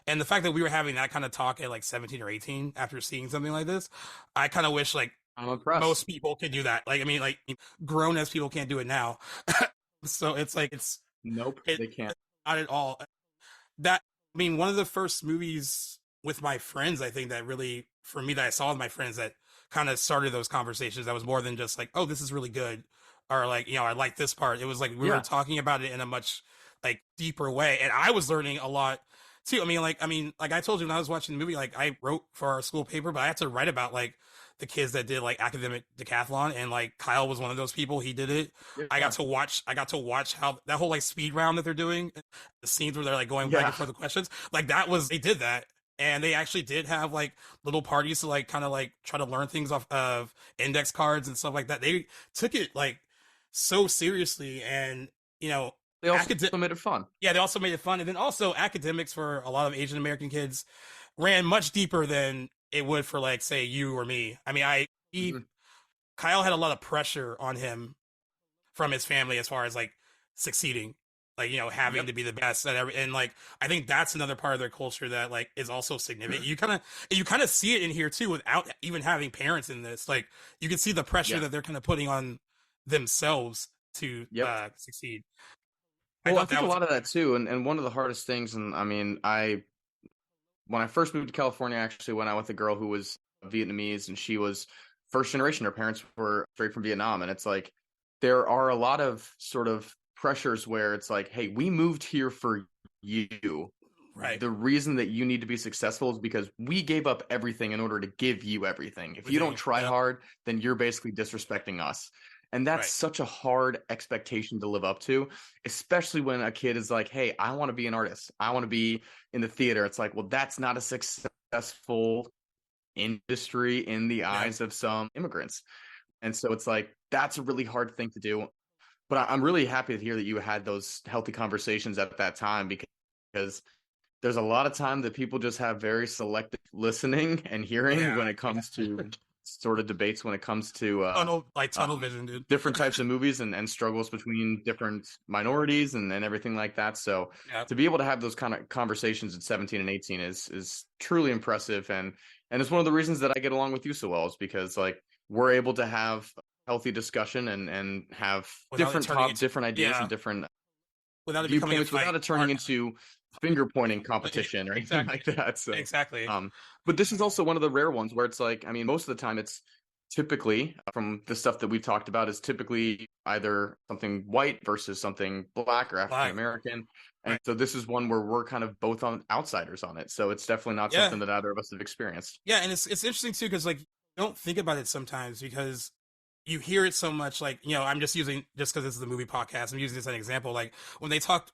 And the fact that we were having that kind of talk at like 17 or 18 after seeing something like this, I kind of wish like I'm impressed. most people could do that. Like, I mean, like grown as people can't do it now. So it's like, Nope, it they can't. not at all. That, I mean, one of the first movies with my friends, I think that really, for me, that I saw with my friends that kind of started those conversations that was more than just like, oh, this is really good. Or like, I like this part. It was like, we were Yeah. talking about it in a much like deeper way. And I was learning a lot too. Like I told you when I was watching the movie, like I wrote for our school paper, but I had to write about like the kids that did like academic decathlon, and like Kyle was one of those people. He did it. I Yeah. got to watch how that whole like speed round that they're doing, the scenes where they're like going back Yeah. and forth the questions. Like they did that. And they actually did have like little parties to like kind of like try to learn things off of index cards and stuff like that. They took it like so seriously, and They also acad- made it fun. yeah, they also made it fun. And then also academics for a lot of Asian American kids ran much deeper than it would for like say you or me. I mean, Mhm. Kyle had a lot of pressure on him from his family as far as like succeeding, like having Yep. to be the best at every, and like I think that's another part of their culture that like is also significant. You kind of see it in here too without even having parents in this. Like you can see the pressure Yeah. that they're kind of putting on themselves to Yep. succeed. I Well, I thought think that a was lot of that too, and one of the hardest things, and I mean, when I first moved to California, I actually went out with a girl who was Vietnamese, and she was first generation. Her parents were straight from Vietnam, and it's like there are a lot of sort of pressures where it's like, hey, we moved here for you. right. The reason that you need to be successful is because we gave up everything in order to give you everything. If you don't Everything. try Yep. hard, then you're basically disrespecting us. And that's Right. such a hard expectation to live up to, especially when a kid is like, hey, I want to be an artist. I want to be in the theater. It's like, well, that's not a successful industry in the Yeah. eyes of some immigrants. And so it's like, that's a really hard thing to do. But I'm really happy to hear that you had those healthy conversations at that time, because there's a lot of time that people just have very selective listening and hearing Yeah. when it comes to sort of debates, when it comes to Tunnel vision, dude. different types of movies and struggles between different minorities and everything like that. So Yeah. to be able to have those kind of conversations at 17 and 18 is truly impressive. And it's one of the reasons that I get along with you so well, is because like we're able to have healthy discussion and have Without it different turning into- different ideas yeah. and different Without it becoming a viewpoints without fight. it turning Or- into finger pointing competition or anything Exactly. like that. So Exactly. but this is also one of the rare ones where it's like, I mean, most of the time it's typically, from the stuff that we've talked about, is typically either something white versus something black or African American. And Right. so this is one where we're kind of both on outsiders on it. So it's definitely not Yeah. something that either of us have experienced. Yeah, and it's interesting too because like you don't think about it sometimes because you hear it so much. Like I'm just because this is the movie podcast. I'm using this as an example. Like when they talked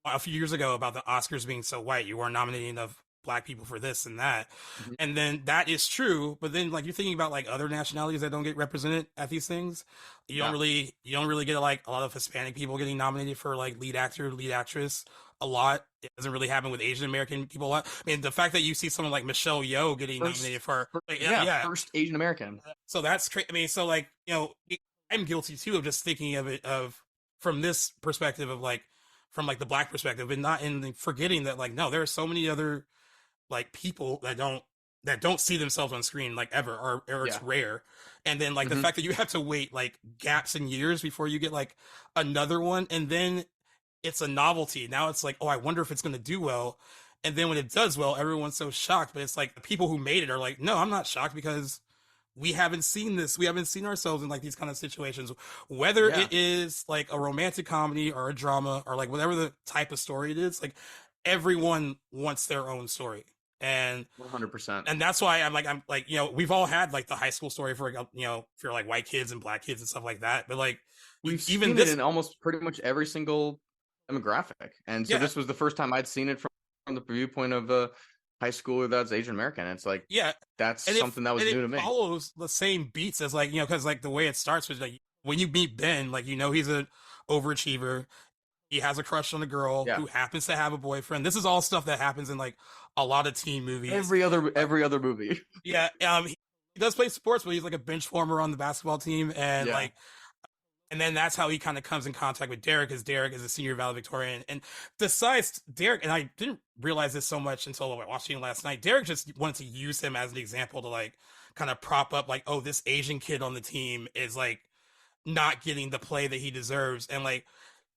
a few years ago about the Oscars being so white, you weren't nominating enough black people for this and that, Mhm. and then that is true. But then like you're thinking about like other nationalities that don't get represented at these things. You don't really get like a lot of Hispanic people getting nominated for like lead actor, lead actress. A lot. It doesn't really happen with Asian American people a lot. I mean, the fact that you see someone like Michelle Yeoh getting nominated for First Asian American. so that's crazy. I mean, so like I'm guilty too of just thinking of it from this perspective of like from like the black perspective, and not in forgetting that like no, there are so many other like people that don't see themselves on screen like ever, or it's rare. And then like the fact that you have to wait like gaps in years before you get like another one, and then it's a novelty. Now it's like, oh, I wonder if it's going to do well. And then when it does well, everyone's so shocked. But it's like the people who made it are like, no, I'm not shocked because we haven't seen this. We haven't seen ourselves in like these kind of situations. Whether it is like a romantic comedy or a drama or like whatever the type of story it is, like everyone wants their own story. And 100%. that's why I'm like, we've all had like the high school story for, for like white kids and black kids and stuff like that. But like, We've even seen it this, in almost pretty much every single demographic. And so yeah, this was the first time I'd seen it from the viewpoint of a high schooler that's Asian American. It's like, yeah. that's And something that was it new to me. follows the same beats as like, because like the way it starts was like when you meet Ben, like, he's an overachiever. He has a crush on a girl Yeah. who happens to have a boyfriend. This is all stuff that happens in like a lot of teen movies. Every other movie. Yeah. He does play sports, but he's like a bench warmer on the basketball team. And Yeah. like, and then that's how he kind of comes in contact with Derek, as Derek is a senior valedictorian. And besides Derek, and I didn't realize this so much until watching last night, Derek just wanted to use him as an example to like kind of prop up like, oh, this Asian kid on the team is like not getting the play that he deserves. And like,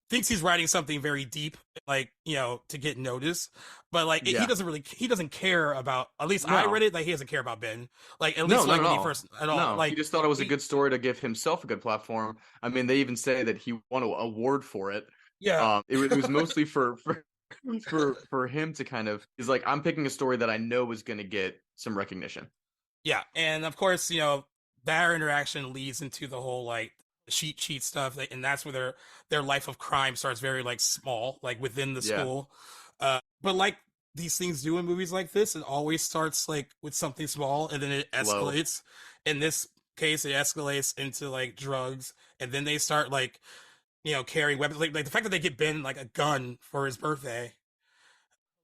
thinks he's writing something very deep, like, to get noticed, but like Yeah. he doesn't care about, at least No. I read it, like he doesn't care about Ben, like at No, least not like at when he all. first at all. No, Like he just thought it was a good story to give himself a good platform. I mean, they even say that he won an award for it. yeah, It was mostly for him to kind of, he's like, I'm picking a story that I know is going to get some recognition. yeah, and of course, that interaction leads into the whole like cheat stuff, and that's where their life of crime starts very like small, like within the Yeah. school. But like these things do in movies like this, it always starts like with something small, and then it Slow. escalates. In this case, it escalates into like drugs, and then they start like carrying weapons. Like the fact that they get Ben like a gun for his birthday.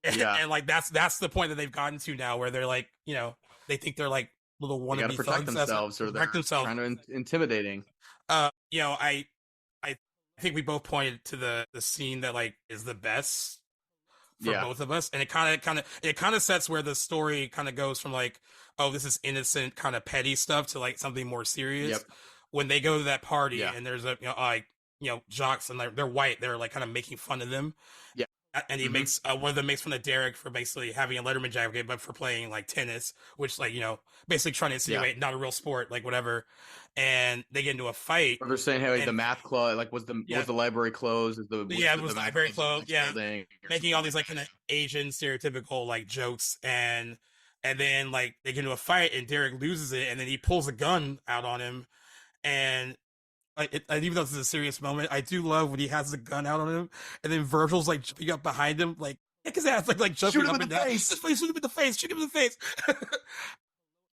Yeah. And like that's the point that they've gotten to now, where they're like, they think they're like little They got to wannabe protect thugs. themselves, or they're trying to intimidating. I think we both pointed to the scene that like is the best for Yeah. both of us, and it kind of sets where the story kind of goes from like, oh, this is innocent kind of petty stuff to like something more serious. Yep. When they go to that party, Yeah. and there's a jocks, and they're white, they're like kind of making fun of them. Yeah. And he makes one of them makes fun of Derek for basically having a Letterman jacket, but for playing like tennis, which like basically trying to insinuate not a real sport, like whatever. And they get into a fight. Or they're saying, hey, like, the math club, like, was the library closed? Is the it was the library closed. Yeah, building, making all these like kind of Asian stereotypical like jokes, and then like they get into a fight, and Derek loses it, and then he pulls a gun out on him, and even though this is a serious moment, I do love when he has the gun out on him, and then Virgil's like jumping up behind him, like kick his ass, like jumping up and down. Just shoot him in the face, shoot him in the face.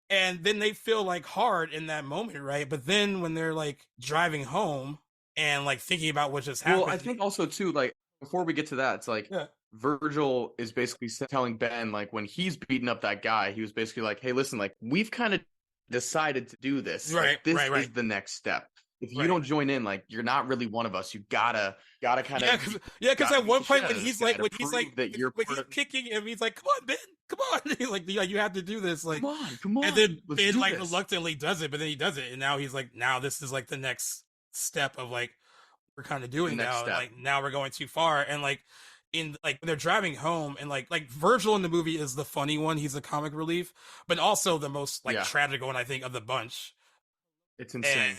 And then they feel like hard in that moment, right? But then when they're like driving home and like thinking about what just happened. Well, I think also too, like before we get to that, it's like Virgil is basically telling Ben, like when he's beating up that guy, he was basically like, hey, listen, like we've kind of decided to do this. Right, like, this right. is the next step. If you don't join in, like you're not really one of us. You gotta kind of because at one point when he's that you're when he's kicking him, he's like, "Come on, Ben, come on!" He's like, "You have to do this." Like, come on. And then Ben like reluctantly does it, but then he does it, and now he's like, "Now this is like the next step of like we're kind of doing now. Like now we're going too far." And like in like when they're driving home, and like Virgil in the movie is the funny one. He's the comic relief, but also the most like tragic one, I think, of the bunch. It's insane.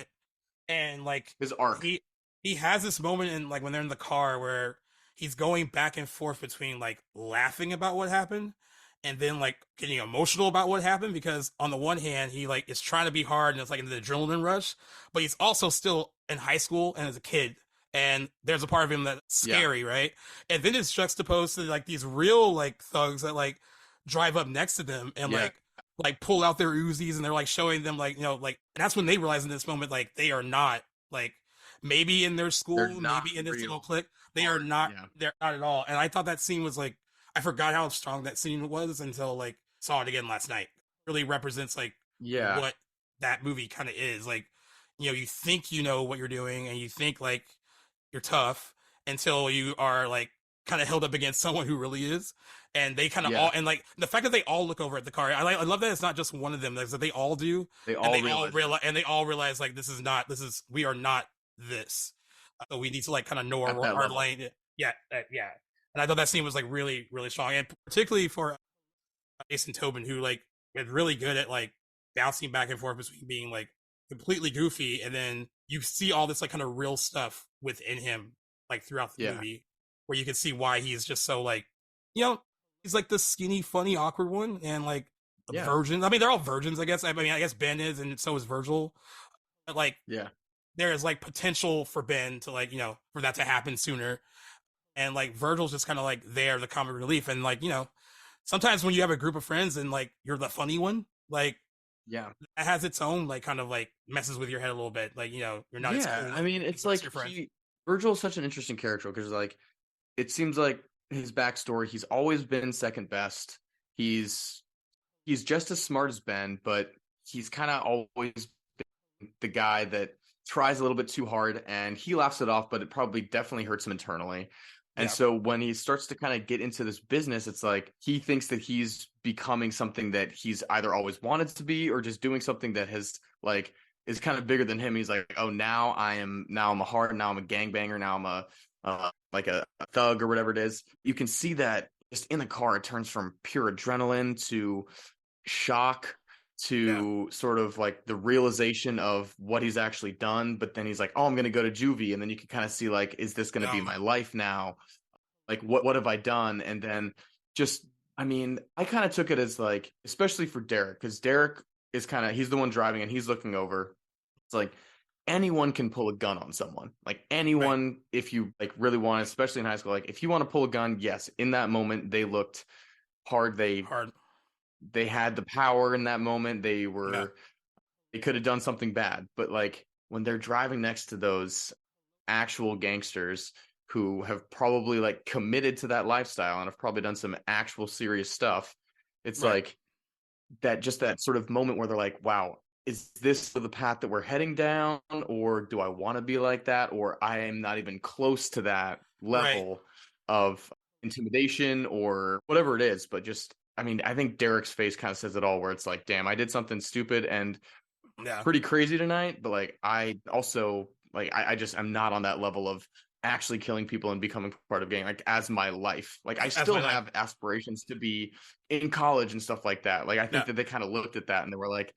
And like his arc, he has this moment in like when they're in the car where he's going back and forth between like laughing about what happened and then like getting emotional about what happened, because on the one hand he like is trying to be hard and it's like in the adrenaline rush, but he's also still in high school and as a kid, and there's a part of him that's scary, right? And then it's juxtaposed to like these real like thugs that like drive up next to them and like pull out their Uzis, and they're like showing them like, like that's when they realize in this moment like they are not like maybe in their school, maybe in this little clique, they are not they're not at all. And I thought that scene was like, I forgot how strong that scene was until like saw it again last night. It really represents like what that movie kind of is. Like, you think you know what you're doing and you think like you're tough until you are like kind of held up against someone who really is. And they kind of all, and like the fact that they all look over at the car, I love that it's not just one of them, that they all do. They all realize like we are not this. So we need to like kind of know our lane. Yeah. And I thought that scene was like really, really strong, and particularly for Jason Tobin, who like is really good at like bouncing back and forth between being like completely goofy, and then you see all this like kind of real stuff within him like throughout the movie, where you can see why he's just so like, he's like the skinny, funny, awkward one, and like Yeah. virgins. I mean, they're all virgins, I guess. I mean, I guess Ben is, and so is Virgil. But like, Yeah. there is like potential for Ben to like, for that to happen sooner, and like Virgil's just kind of like there, the comic relief, and like, sometimes when you have a group of friends and like you're the funny one, like Yeah. it has its own like kind of like messes with your head a little bit. Like, you're not as Yeah. cool I mean, it's as like your friends. Virgil's such an interesting character because like it seems like his backstory, he's always been second best. He's just as smart as Ben, but he's kind of always been the guy that tries a little bit too hard and he laughs it off, but it probably definitely hurts him internally. And Yeah. so when he starts to kind of get into this business, it's like he thinks that he's becoming something that he's either always wanted to be or just doing something that has like is kind of bigger than him. He's like, oh, now I'm a hard, now I'm a gangbanger, now I'm like a thug or whatever it is. You can see that just in the car, it turns from pure adrenaline to shock to sort of like the realization of what he's actually done. But then he's like, oh, I'm going to go to juvie. And then you can kind of see like, is this going to be my life now? Like, what have I done? And then just, I mean, I kind of took it as like, especially for Derek, because Derek is kind of, he's the one driving and he's looking over. It's like anyone can pull a gun on someone. Like anyone, Right. if you like really want, especially in high school, like if you want to pull a gun, yes, in that moment they looked hard. Hard. They had the power in that moment. Yeah. They could have done something bad, but like when they're driving next to those actual gangsters who have probably like committed to that lifestyle and have probably done some actual serious stuff, it's Right. like that sort of moment where they're like, wow, is this the path that we're heading down, or do I want to be like that, or I am not even close to that Right. level of intimidation or whatever it is. But just, I mean, I think Derek's face kind of says it all, where it's like, damn, I did something stupid and Yeah. pretty crazy tonight, but like I also like I just am not on that level of actually killing people and becoming part of gang like as my life. Like I That's still my life. have aspirations to be in college and stuff like that. Like I Yeah. think that they kind of looked at that and they were like,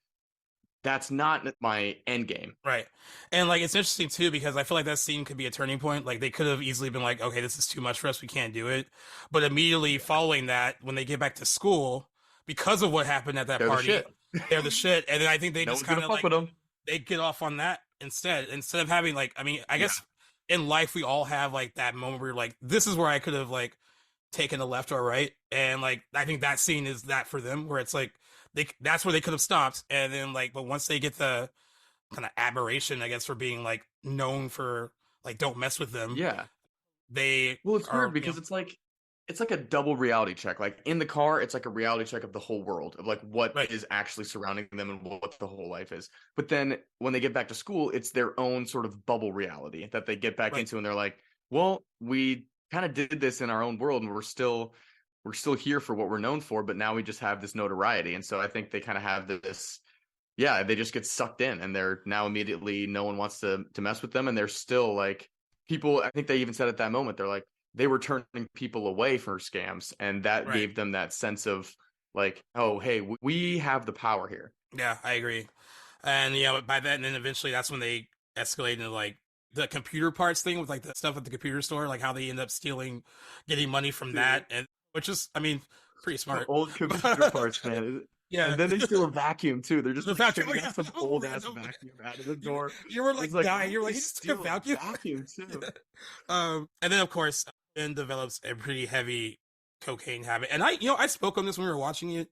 that's not my end game. Right. And like it's interesting too because I feel like that scene could be a turning point. Like they could have easily been like, okay, this is too much for us, we can't do it. But immediately Yeah. following that, when they get back to school, because of what happened at that They're the party, shit. they're the shit. And then I think they No just one's kind gonna of fuck like with them. they get off on that instead of having like, I mean, I Yeah. guess in life we all have like that moment where you're like, this is where I could have like taken a left or right. And like I think that scene is that for them where it's like that's where they could have stopped. And then like, but once they get the kind of admiration, I guess, for being like known for like don't mess with them. Yeah. They Well, it's weird are, because it's like a double reality check. Like in the car, it's like a reality check of the whole world, of like what right, is actually surrounding them and what the whole life is. But then when they get back to school, it's their own sort of bubble reality that they get back right, into, and they're like, "Well, we kind of did this in our own world, and we're still here for what we're known for, but now we just have this notoriety." And so I think they kind of have this, yeah, they just get sucked in, and they're now immediately no one wants to mess with them, and they're still like people. I think they even said at that moment they're like they were turning people away for scams, and that right. gave them that sense of like, oh, hey, we have the power here. Yeah, I agree. And by then, and then eventually that's when they escalate into like the computer parts thing with like the stuff at the computer store, like how they end up stealing, getting money from Dude, that, and which is, I mean, pretty some smart. old computer parts, man. Yeah, And then they steal a vacuum too. They're just the like vacuum. showing Yeah, out some old ass vacuum out of the you, door. you were It's like like, dying. why You were would like, they he just took a steal a vacuum. vacuum too? And then of course Ben develops a pretty heavy cocaine habit. And I spoke on this when we were watching it.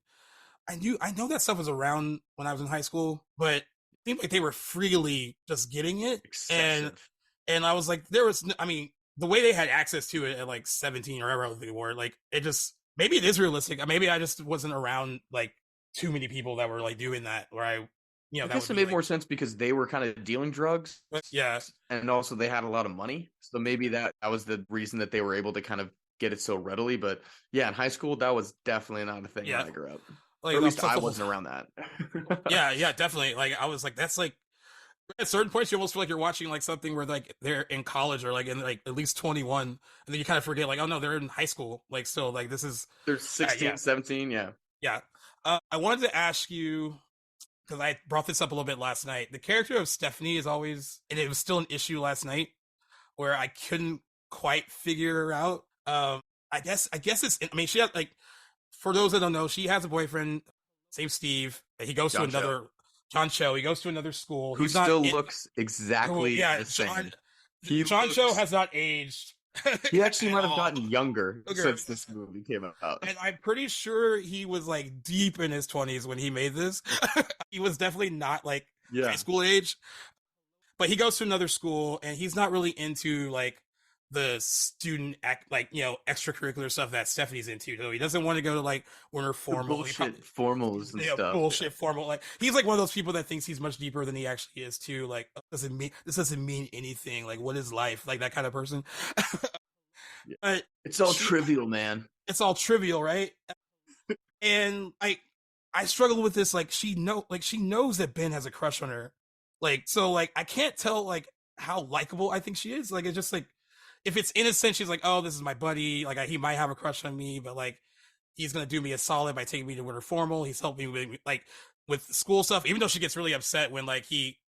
I know that stuff was around when I was in high school, but it seemed like they were freely just getting it. And Excessive. and I was like, I mean, the way they had access to it at like 17 or whatever they were, like it just maybe it is realistic. Maybe I just wasn't around like too many people that were like doing that where I that guess would it be made like, more sense because they were kind of dealing drugs, yeah, and also they had a lot of money. So maybe that was the reason that they were able to kind of get it so readily. But yeah, in high school, that was definitely not a thing when yeah, I grew up. like Or at least stuff I the whole wasn't time. around that. Yeah, definitely. Like I was like, that's like at certain points you almost feel like you're watching like something where like they're in college or like in like at least 21, and then you kind of forget like, oh no, they're in high school, like still like this is They're 16, yeah, 17, yeah. yeah. I wanted to ask you because I brought this up a little bit last night. The character of Stephanie is always, and it was still an issue last night where I couldn't quite figure her out. I guess it's, I mean, she had like for those that don't know, she has a boyfriend, same Steve. He goes to John Cho, another John Cho. He goes to another school. who He's not still in. looks Who, exactly yeah, the same. He John Cho looks has not aged he actually at might have all. gotten younger Okay. since this movie came out. And I'm pretty sure he was like deep in his 20s when he made this. He was definitely not like high Yeah. school age, but he goes to another school and he's not really into like the student act, like, extracurricular stuff that Stephanie's into. So he doesn't want to go to like Winter The Formal. bullshit formals and stuff. Bullshit formal. Like he's like one of those people that thinks he's much deeper than he actually is too. Like this doesn't mean anything. Like what is life? Like that kind of person. Yeah. But It's all trivial, man. it's all trivial, right? And I struggle with this. Like she knows that Ben has a crush on her. Like so, like I can't tell like how likable I think she is. Like it's just like if it's innocent, she's like, oh, this is my buddy. Like he might have a crush on me, but like he's gonna do me a solid by taking me to Winter Formal. He's helping me with with school stuff. Even though she gets really upset when like he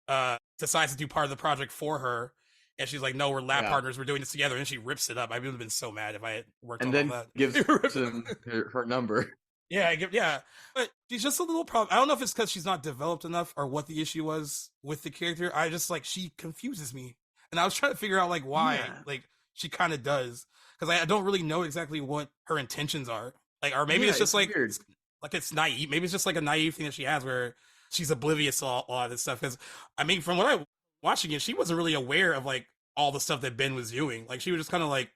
decides to do part of the project for her, and she's like, no, we're lab partners. We're doing this together. And she rips it up. I would have been so mad if I had worked on all that. Gives him her number. Yeah. But she's just a little problem. I don't know if it's because she's not developed enough or what the issue was with the character. I just like, she confuses me. And I was trying to figure out like why, like she kind of does. Because I don't really know exactly what her intentions are. Like, or maybe it's just like, weird. like it's naive. Maybe it's just like a naive thing that she has where she's oblivious to a lot of this stuff. Because I mean, from what I watching it, she wasn't really aware of like all the stuff that Ben was doing. Like she was just kind of like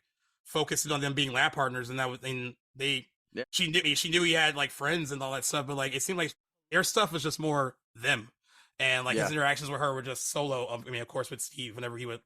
focusing on them being lab partners, and that was, and they, she knew he had like friends and all that stuff, but like it seemed like their stuff was just more them, and like his interactions with her were just solo. I mean, of course, with Steve whenever he would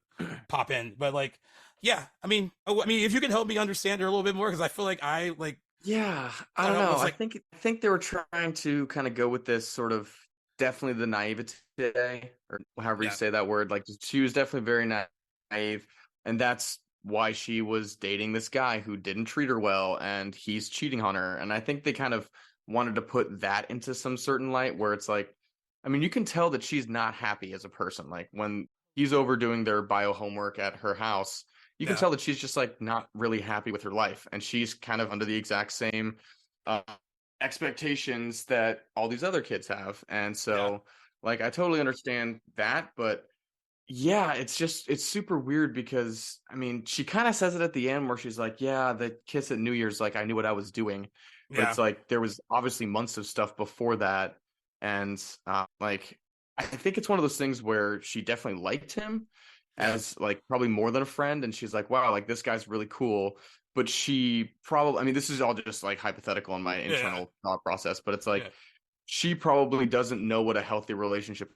pop in, but like, yeah, I mean, if you could help me understand her a little bit more, because I feel like I like. Yeah, I don't know. I think they were trying to kind of go with this sort of definitely the naivete, or however you say that word. Like she was definitely very naive, and that's why she was dating this guy who didn't treat her well, and he's cheating on her. And I think they kind of wanted to put that into some certain light where it's like, I mean, you can tell that she's not happy as a person. Like when he's over doing their bio homework at her house, you can tell that she's just like not really happy with her life, and she's kind of under the exact same expectations that all these other kids have. And so like I totally understand that, but yeah, it's super weird because I mean she kind of says it at the end where she's like, yeah, the kiss at New Year's, like I knew what I was doing, but it's like there was obviously months of stuff before that. And like I think it's one of those things where she definitely liked him as like probably more than a friend, and she's like, wow, like this guy's really cool. But she probably, I mean, this is all just like hypothetical in my internal thought process, but it's like she probably doesn't know what a healthy relationship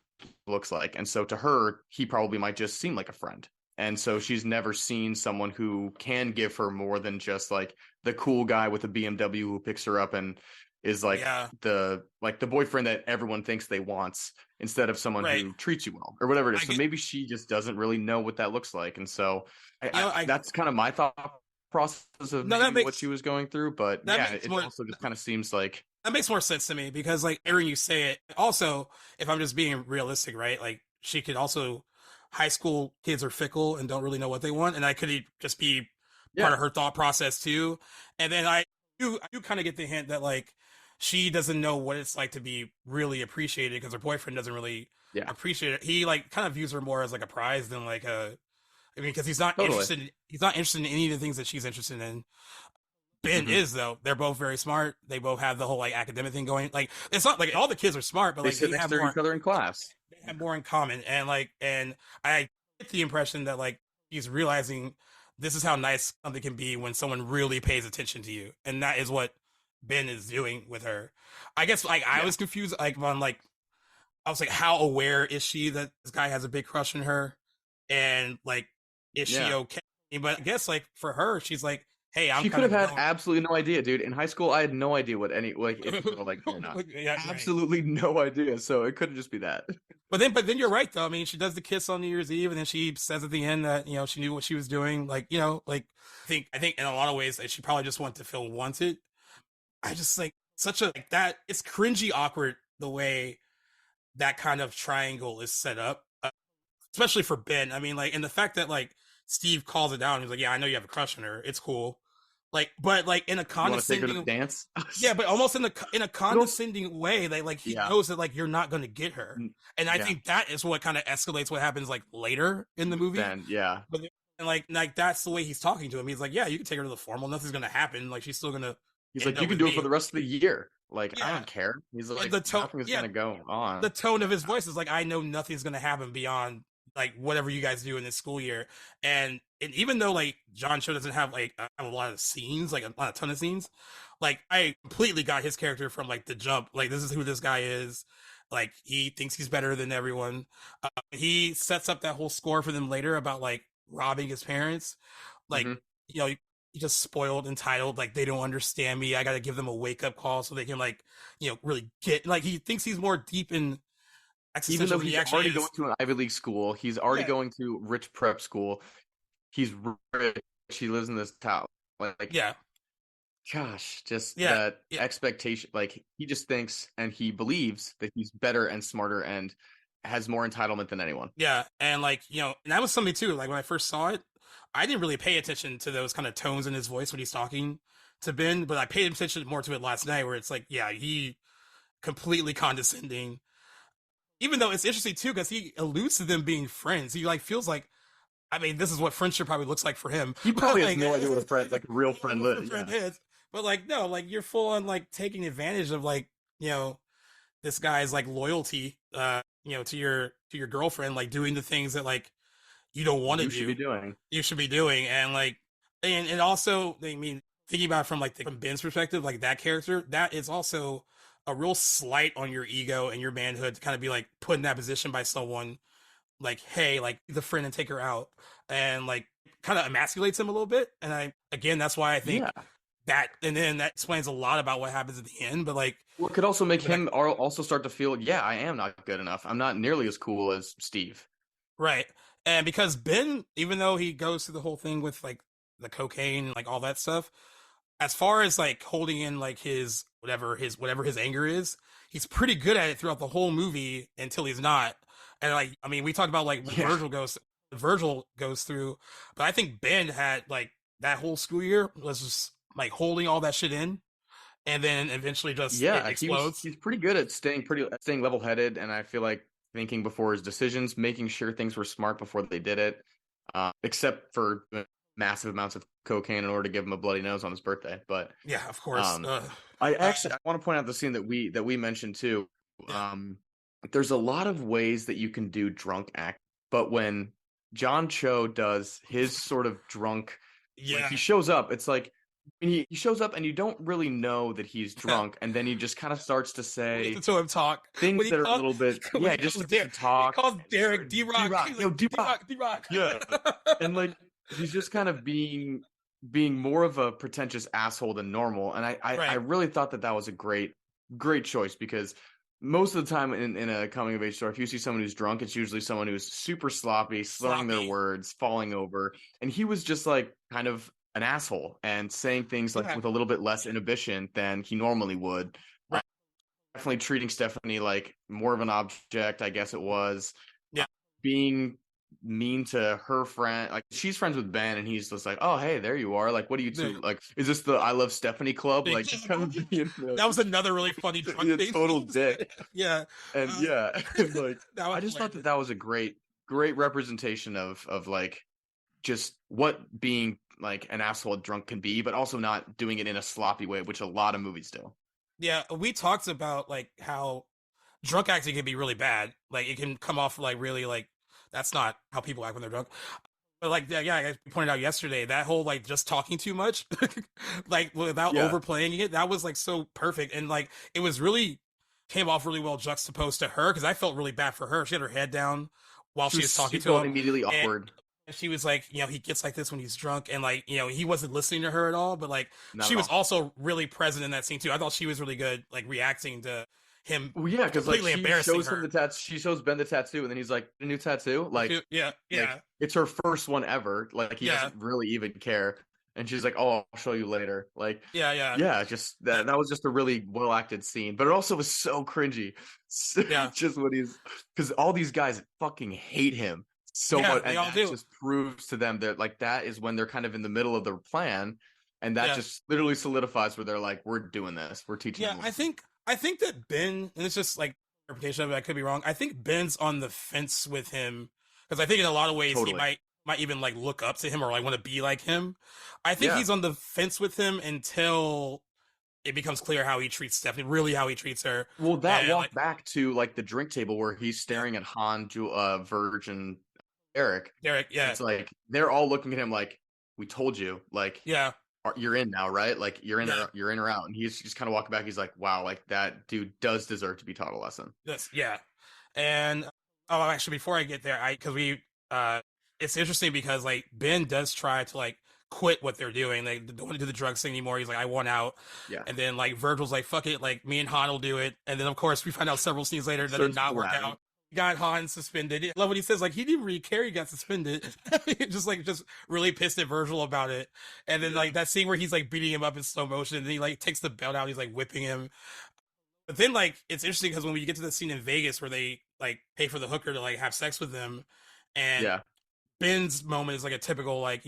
looks like, and so to her he probably might just seem like a friend. And so she's never seen someone who can give her more than just like the cool guy with a BMW who picks her up and is like the boyfriend that everyone thinks they want, instead of someone who treats you well or whatever it is. So maybe she just doesn't really know what that looks like. And so that's kind of my thought process of what she was going through. But it also just kind of seems like that makes more sense to me, because like hearing you say it, also, if I'm just being realistic, right? Like she could also, high school kids are fickle and don't really know what they want. And that could just be part of her thought process too. And then I do kind of get the hint that like, she doesn't know what it's like to be really appreciated because her boyfriend doesn't really appreciate it. He like kind of views her more as like a prize than like a, I mean, because he's not interested in any of the things that she's interested in. Ben is, though. They're both very smart. They both have the whole like academic thing going. Like it's not like all the kids are smart, but like they have more, each other in class. They have more in common, and I get the impression that like he's realizing this is how nice something can be when someone really pays attention to you, and that is what Ben is doing with her. I guess like I was confused, like on like I was like, how aware is she that this guy has a big crush on her, and like is she okay? But I guess like for her, she's like, hey, she could have had absolutely no idea, dude. In high school, I had no idea what any like if you were like or not. Absolutely no idea. So it couldn't just be that. But then you're right though. I mean, she does the kiss on New Year's Eve, and then she says at the end that she knew what she was doing. Like like I think in a lot of ways that she probably just wanted to feel wanted. I just like such a like that. It's cringy, awkward the way that kind of triangle is set up, especially for Ben. I mean, like, and the fact that like Steve calls it down. He's like, "Yeah, I know you have a crush on her. It's cool," Like, but like in a You want to take her to condescending, dance? yeah, but almost in a But also, condescending way that like he yeah, knows that like you're not going to get her, and I yeah. think that is what kind of escalates what happens like later in the movie. Then yeah, But and like that's the way he's talking to him. He's like, yeah, you can take her to the formal. Nothing's going to happen. Like she's still going to he's end like, you up can with do it for me. the rest of the year. Like I Yeah, don't care. He's and like, the tone, nothing is yeah, gonna go on. the tone of his voice is like, I know nothing's gonna happen beyond like whatever you guys do in this school year. And even though like John Cho doesn't have like a lot of scenes, like a ton of scenes, like I completely got his character from like the jump. Like this is who this guy is. Like he thinks he's better than everyone. He sets up that whole score for them later about like robbing his parents. Like Hmm. you know, he just spoiled, entitled, like they don't understand me. I got to give them a wake up call so they can like really get like he thinks he's more deep in Even existential though than he he's actually already going is. to an Ivy League school, he's already Yeah, going to rich prep school. He's rich. He lives in this town. Like, yeah, gosh, just yeah, that yeah, expectation. Like he just thinks and he believes that he's better and smarter and has more entitlement than anyone. yeah. And like and that was something too. Like when I first saw it, I didn't really pay attention to those kind of tones in his voice when he's talking to Ben, but I paid attention more to it last night, where it's like, yeah, he completely condescending. Even though it's interesting too, because he alludes to them being friends. He like feels like, I mean, this is what friendship probably looks like for him. He But probably has like, no idea what a friend, like a real friend, what a is. friend Yeah, is. But like, no, like you're full on like taking advantage of like you know this guy's like loyalty, to your girlfriend, like doing the things that like you don't want to you should be do, doing. you should be doing, and like, and also, I mean, thinking about it from like from Ben's perspective, like that character, that is also a real slight on your ego and your manhood to kind of be like put in that position by someone like, hey, like the friend and take her out, and like kind of emasculates him a little bit. And I again, that's why I think Yeah. that, and then that explains a lot about what happens at the end. But like, Well, it could also make but that, him also start to feel, yeah, I am not good enough. I'm not nearly as cool as Steve. right, and because Ben, even though he goes through the whole thing with like the cocaine, like all that stuff, as far as like holding in like his whatever his anger is, he's pretty good at it throughout the whole movie until he's not. And like, I mean, we talked about like what Yeah. Virgil goes through, but I think Ben had like that whole school year was just like holding all that shit in, and then eventually just it Yeah, explodes. he's pretty good at staying level-headed, and I feel like thinking before his decisions, making sure things were smart before they did it, except for massive amounts of cocaine in order to give him a bloody nose on his birthday. But Yeah, of course. um, I want to point out the scene that we mentioned too. Yeah, There's a lot of ways that you can do drunk act, but when John Cho does his sort of drunk, like yeah, he shows up, it's like he shows up and you don't really know that he's yeah. drunk, and then he just kind of starts to Listen say to him talk. things When he that are a calls, little bit, when yeah, he he just calls starts to Derek, he talk calls and Derek D Rock. D-Rock, He's yo, like D D-Rock. Rock, D Rock. Yeah. And like he's just kind of being more of a pretentious asshole than normal, and I Right. really thought that was a great choice, because most of the time in a coming of age story, if you see someone who's drunk, it's usually someone who's super sloppy, slurring their Sloppy. words, falling over, and he was just like kind of an asshole and saying things like Yeah. with a little bit less inhibition than he normally would. Right. Definitely treating Stephanie like more of an object, I guess it was. Yeah. Being mean to her friend, like she's friends with Ben, and he's just like, oh hey, there you are, like what are you The- two, like is this the I love Stephanie club, like just kind of being that was another really funny drunk a thing. total dick. Yeah. And yeah, like That was I just thought hilarious. that was a great representation of like just what being like an asshole drunk can be, but also not doing it in a sloppy way, which a lot of movies do. Yeah, we talked about like how drunk acting can be really bad. Like it can come off like really like that's not how people act when they're drunk. But like yeah, I pointed out yesterday that whole like just talking too much, like without Yeah. overplaying it, that was like so perfect, and like it was really came off really well juxtaposed to her because I felt really bad for her. She had her head down while she was talking She to felt him, immediately and awkward. she was like, he gets like this when he's drunk, and like he wasn't listening to her at all. But like Not she at was all. also really present in that scene too. I thought she was really good, like reacting to him Well, yeah, because like completely she embarrassing shows him her. the tattoo, she shows Ben the tattoo, and then he's like, "A new tattoo?" Yeah, Like yeah, it's her first one ever. Like he yeah, doesn't really even care, and she's like, "Oh, I'll show you later." Like, yeah, yeah, just that was just a really well acted scene, but it also was so cringy. yeah, Just when he's, because all these guys fucking hate him so yeah. much, They and all that do. just proves to them that like that is when they're kind of in the middle of their plan. And that Yeah. just literally solidifies where they're like, we're doing this. We're teaching Yeah, him. I think that Ben, and it's just like interpretation of it, I could be wrong. I think Ben's on the fence with him because I think in a lot of ways he Totally. might even like look up to him or like want to be like him. I think Yeah. he's on the fence with him until it becomes clear how he treats Stephanie, really how he treats her. Well, that And walk like, back to like the drink table where he's yeah, staring at Verge, and Eric, Derek, and yeah, it's like they're all looking at him like, "We told you, like yeah, you're in now, right? Like yeah, you're in or out." And he's just kind of walking back. He's like, "Wow, like that dude does deserve to be taught a lesson." this, yeah. And oh, actually, before I get there, because it's interesting because like Ben does try to like quit what they're doing. They don't want to do the drugs thing anymore. He's like, I want out. Yeah, And then like Virgil's like, fuck it, like me and Han will do it. And then of course we find out several scenes later that did starts not work bratting. out. Got Han suspended. I love what he says, like he didn't really care he got suspended. just really pissed at Virgil about it. And then like that scene where he's like beating him up in slow motion and then he like takes the belt out, he's like whipping him. But then like it's interesting because when we get to the scene in Vegas where they like pay for the hooker to like have sex with them, and Yeah. Ben's moment is like a typical like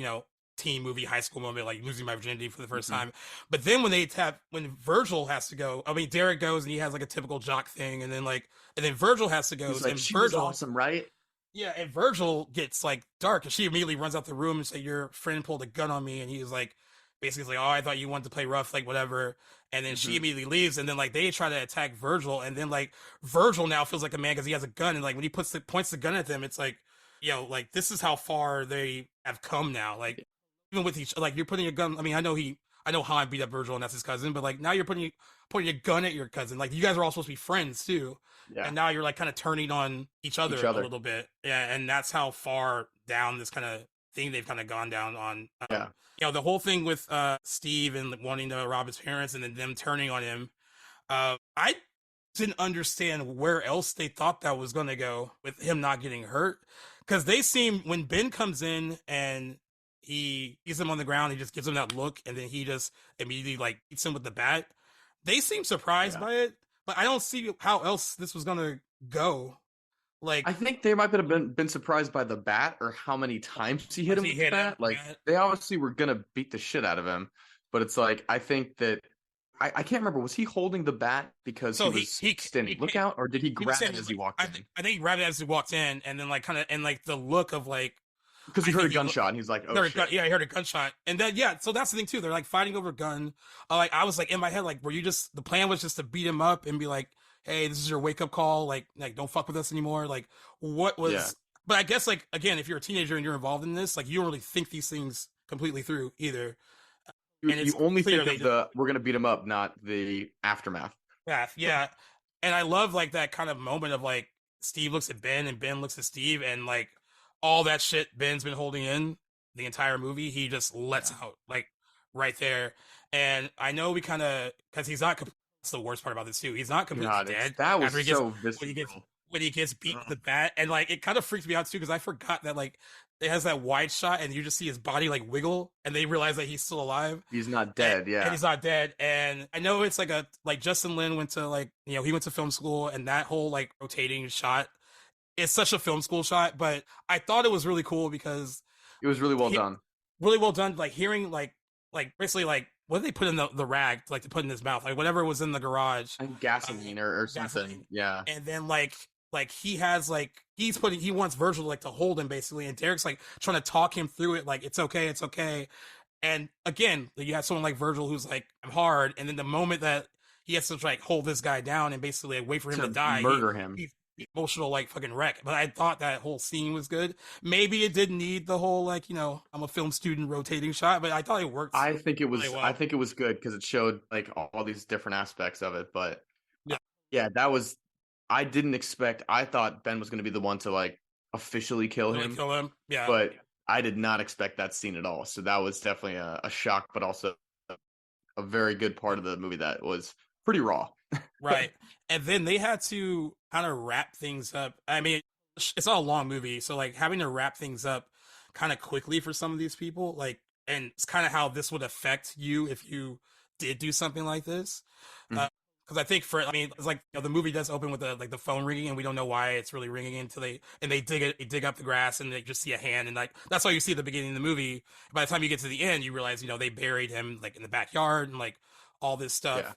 teen movie high school moment, like losing my virginity for the first Hmm. time. But then when Virgil has to go, I mean Derek goes and he has like a typical jock thing, and then Virgil has to go, He's like, and "She was Virgil awesome, right?" yeah, and Virgil gets like dark, and she immediately runs out the room and say, "Your friend pulled a gun on me," and he was like, basically like, "Oh, I thought you wanted to play rough, like whatever." And then she Hmm. immediately leaves, and then like they try to attack Virgil, and then like Virgil now feels like a man because he has a gun, and like when he points the gun at them, it's like, like this is how far they have come now. Like even with each, like you're putting a gun. I mean, I know Han beat up Virgil, and that's his cousin, but like now you're pointing a gun at your cousin. Like you guys are all supposed to be friends too, Yeah. and now you're like kind of turning on each Each other a other. little bit. Yeah, and that's how far down this kind of thing they've kind of gone down on. Yeah. The whole thing with Steve and like, wanting to rob his parents and then them turning on him. I didn't understand where else they thought that was going to go with him not getting hurt, because they seem when Ben comes in and he sees him on the ground, he just gives him that look, and then he just immediately like beats him with the bat. They seem surprised Yeah. by it, but I don't see how else this was gonna go. Like I think they might have been surprised by the bat or how many times he hit him he with the hit him. bat. Like Yeah. they obviously were gonna beat the shit out of him, but it's like I think that I can't remember. Was he holding the bat because he So was he standing he lookout, or did he he was grab saying it as he walked in? I think he grabbed it as he walked in, and then like kind of and like the look of like Because he I heard a think he gunshot and he's like, I "Oh shit." yeah, I heard a gunshot, and then yeah, so that's the thing too. They're like fighting over a gun. Like I was like in my head, like, were you just the plan was just to beat him up and be like, hey, this is your wake up call, like don't fuck with us anymore. Like what Yeah. was? But I guess like again, if you're a teenager and you're involved in this, like you don't really think these things completely through either. And You it's only clear think they of did. the we're gonna beat him up, not the aftermath. Yeah. And I love like that kind of moment of like Steve looks at Ben and Ben looks at Steve, and like all that shit Ben's been holding in the entire movie, he just lets Yeah. out like right there. And I know we kind of because he's not. That's the worst part about this too. He's not completely God, dead that was after he gets so when he gets visceral. when he gets beat with Ugh. the bat, and like it kind of freaks me out too because I forgot that like it has that wide shot and you just see his body like wiggle, and they realize that he's still alive He's not and, dead. Yeah. he's not dead. And I know it's like Justin Lin went to like he went to film school, and that whole like rotating shot is such a film school shot. But I thought it was really cool because It was really well he, done. really well done. Like hearing like basically like what did they put in the rag like to put in his mouth, like whatever was in the garage, And gasoline or something. gasoline. Yeah. And then like he has like he wants Virgil like to hold him basically, and Derek's like trying to talk him through it, like it's okay. And again, you have someone like Virgil who's like, I'm hard. And then the moment that he has to like hold this guy down and basically like, wait for him to die, murder him. he's emotional like fucking wreck. But I thought that whole scene was good. Maybe it didn't need the whole like, I'm a film student rotating shot, but I thought it worked. I think it was really well. I think it was good because it showed like all these different aspects of it. But Yeah. yeah, I didn't expect. I thought Ben was going to be the one to like officially kill Really him, kill him. Yeah. but I did not expect that scene at all. So that was definitely a shock, but also a very good part of the movie that was pretty raw. Right. And then they had to kind of wrap things up. I mean, it's not a long movie, so like having to wrap things up kind of quickly for some of these people, like, and it's kind of how this would affect you if you did do something like this. Mhm. because I think I mean, it's like the movie does open with the phone ringing, and we don't know why it's really ringing until they dig up the grass, and they just see a hand, and like that's all you see at the beginning of the movie. By the time you get to the end, you realize they buried him like in the backyard and like all this Yeah. stuff,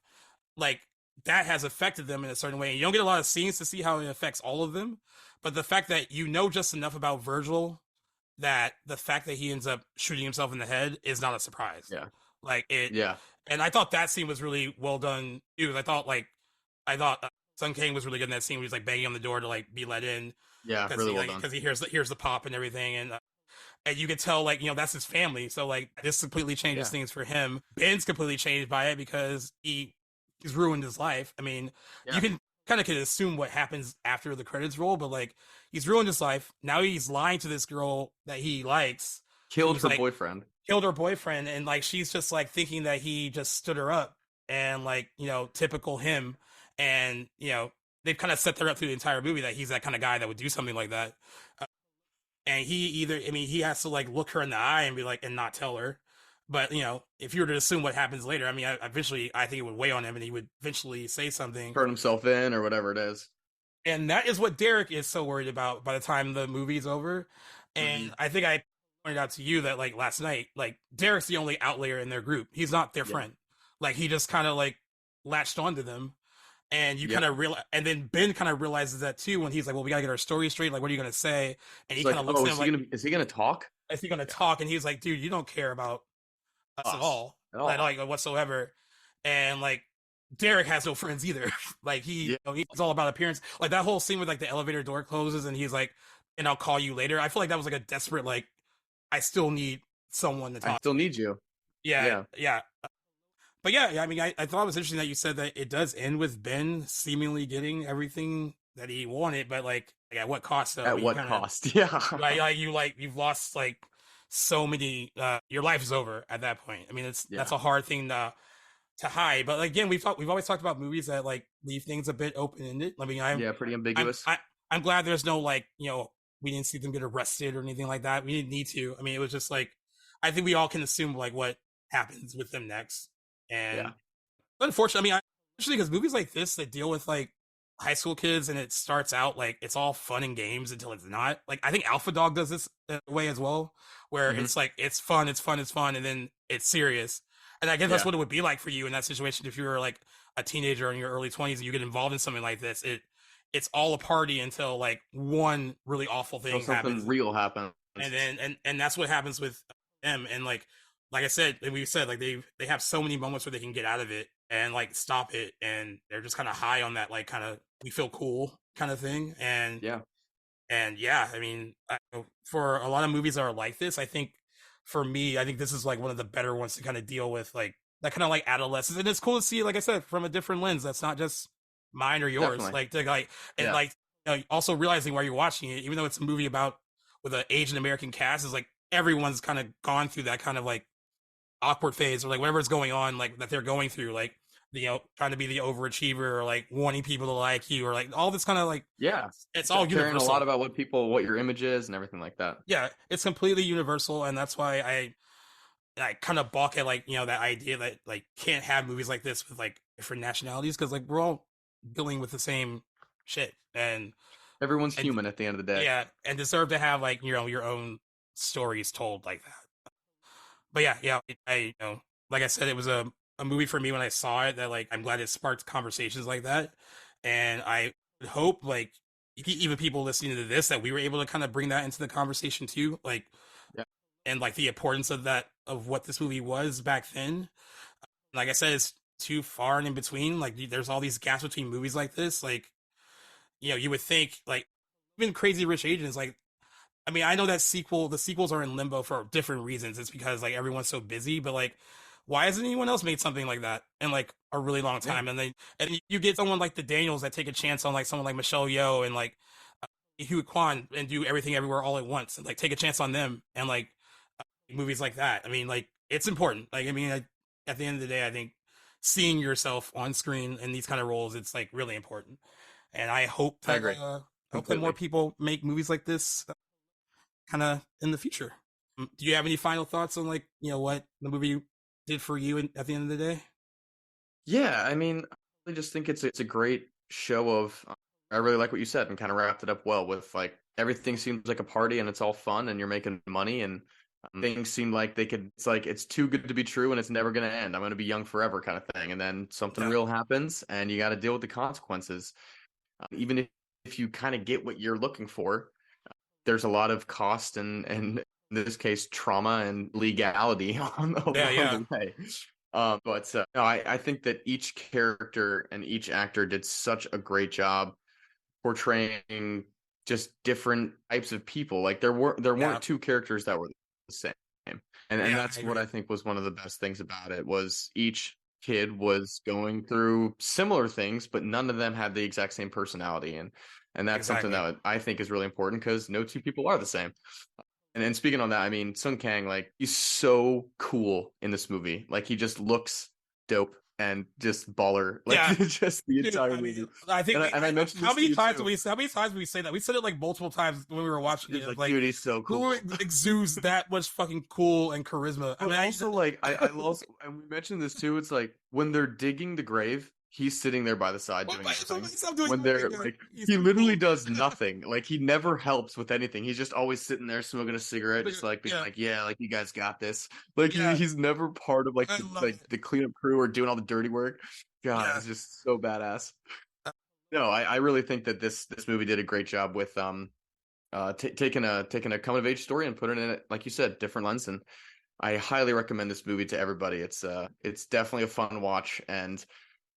like that has affected them in a certain way. And you don't get a lot of scenes to see how it affects all of them, but the fact that just enough about Virgil that the fact that he ends up shooting himself in the head is not a surprise. Yeah. Like it, Yeah. and I thought that scene was really well done too. I thought Sun Kang was really good in that scene where he's like banging on the door to like be let in Yeah. because Really he well like done. because he hears the pop and everything, and you could tell like that's his family. So like this completely changes Yeah. things for him. Ben's completely changed by it because he's ruined his life. I mean, Yeah. you can kind of assume what happens after the credits roll, but like he's ruined his life. Now he's lying to this girl that he likes, Killed who's her like boyfriend. killed her boyfriend, and like she's just like thinking that he just stood her up, and like typical him, and they've kind of set her up through the entire movie that he's that kind of guy that would do something like that. And he has to like look her in the eye and be like and not tell her. But if you were to assume what happens later, I mean, eventually I think it would weigh on him, and he would eventually say something. Turn himself in or whatever it is. And that is what Derek is so worried about by the time the movie's over. And I think I pointed out to you that like last night, like Derek's the only outlier in their group. He's not their friend. Like he just kind of like latched onto them. And you kind of realize, and then Ben kind of realizes that too when he's like, "Well, we gotta get our story straight. Like, what are you gonna say?" And he kind of looks at him like, "Is he gonna talk? Is he gonna talk?" And he's like, "Dude, you don't care about us at all, like whatsoever." And like Derek has no friends either. Like he's all about appearance. Like that whole scene with like the elevator door closes and he's like, "And I'll call you later." I feel like that was like a desperate like, I still need someone to talk. I still need you. Yeah. But yeah, I mean, I thought it was interesting that you said that it does end with Ben seemingly getting everything that he wanted, but like at what cost? Though? At what cost? Yeah. You've lost like so many. Your life is over at that point. I mean, that's a hard thing to hide. But again, we've always talked about movies that like leave things a bit open ended. I mean, pretty ambiguous. I'm glad there's no like we didn't see them get arrested or anything like that. We didn't need to. I mean, it was just like I think we all can assume like what happens with them next. And unfortunately, I mean, especially because movies like this that deal with like high school kids and it starts out like it's all fun and games until it's not. Like I think Alpha Dog does this way as well, where it's like it's fun, and then it's serious. And I guess that's what it would be like for you in that situation if you were like a teenager in your early 20s and you get involved in something like this. It's all a party until like one really awful thing happens. Something real happens. And then and that's what happens with them. And like I said, and we said like they have so many moments where they can get out of it and like stop it, and they're just kind of high on that like kind of we feel cool kind of thing. And I mean, for a lot of movies that are like this, I think for me, I think this is like one of the better ones to kind of deal with like that kind of like adolescence, and it's cool to see, like I said, from a different lens. That's not just mine or yours. Definitely. Like to like and like also realizing while you're watching it, even though it's a movie about with an Asian American cast, is like everyone's kind of gone through that kind of like awkward phase or like whatever is going on like that they're going through, like trying to be the overachiever or like wanting people to like you or like all this kind of like it's all universal. Caring a lot about what your image is and everything like that. Yeah, it's completely universal, and that's why I kind of balk at like that idea that like can't have movies like this with like different nationalities because like we're all dealing with the same shit and everyone's human at the end of the day. Yeah, and deserve to have like your own stories told like that. But yeah, I like I said, it was a movie for me when I saw it that like I'm glad it sparked conversations like that, and I would hope like even people listening to this that we were able to kind of bring that into the conversation too, like and like the importance of that of what this movie was back then. Like I said, it's too far and in between. Like there's all these gaps between movies like this. Like you would think like even Crazy Rich Asians like. I mean, I know that the sequels are in limbo for different reasons. It's because like everyone's so busy, but like, why hasn't anyone else made something like that in like a really long time? And you get someone like the Daniels that take a chance on like someone like Michelle Yeoh and like Hugh Kwan and do Everything Everywhere All at Once and like take a chance on them and like movies like that. I mean, like it's important. Like I mean, at the end of the day, I think seeing yourself on screen in these kind of roles, it's like really important. And I hope that hope that more people make movies like this. Kind of in the future. Do you have any final thoughts on like what the movie did for you at the end of the day? Yeah, I mean, just think it's a great show of. I really like what you said and kind of wrapped it up well with like everything seems like a party and it's all fun and you're making money and things seem like they could. It's like it's too good to be true and it's never going to end. I'm going to be young forever kind of thing. And then something Yeah, real happens and you got to deal with the consequences. Even if you kind of get what you're looking for, there's a lot of cost and in this case trauma and legality along yeah, the way. But no, I think that each character and each actor did such a great job portraying just different types of people. Like there yeah, weren't two characters that were the same. And yeah. I that's what agree. I think was one of the best things about it was each kid was going through similar things, but none of them had the exact same personality. And that's something Exactly. that I think is really important because no two people are the same. And then speaking on that, I mean, Sung Kang, like he's so cool in this movie. Like he just looks dope and just baller, like Yeah, just the dude. entire I mean, movie. I think And I mentioned how this to many you times too. how many times did we say that? We said it like multiple times when we were watching It's it. like, Like, dude, he's so who cool. exudes that much fucking cool and charisma? I But mean, also, like, I also, and we mentioned this too. It's like when they're digging the grave, he's sitting there by the side well, doing nothing. stop doing When nothing. they're Yeah, like, he's he so literally cool. does nothing. Like, he never helps with anything. He's just always sitting there smoking a cigarette, just like being Yeah, like, yeah, like you guys got this. Like, yeah. he's never part of like I the love it. the cleanup crew or doing all the dirty work. God, Yeah. it's just so badass. Uh, No, I really think that this movie did a great job with taking a coming of age story and putting it in it, like you said, different lens. And I highly recommend this movie to everybody. It's definitely a fun watch, and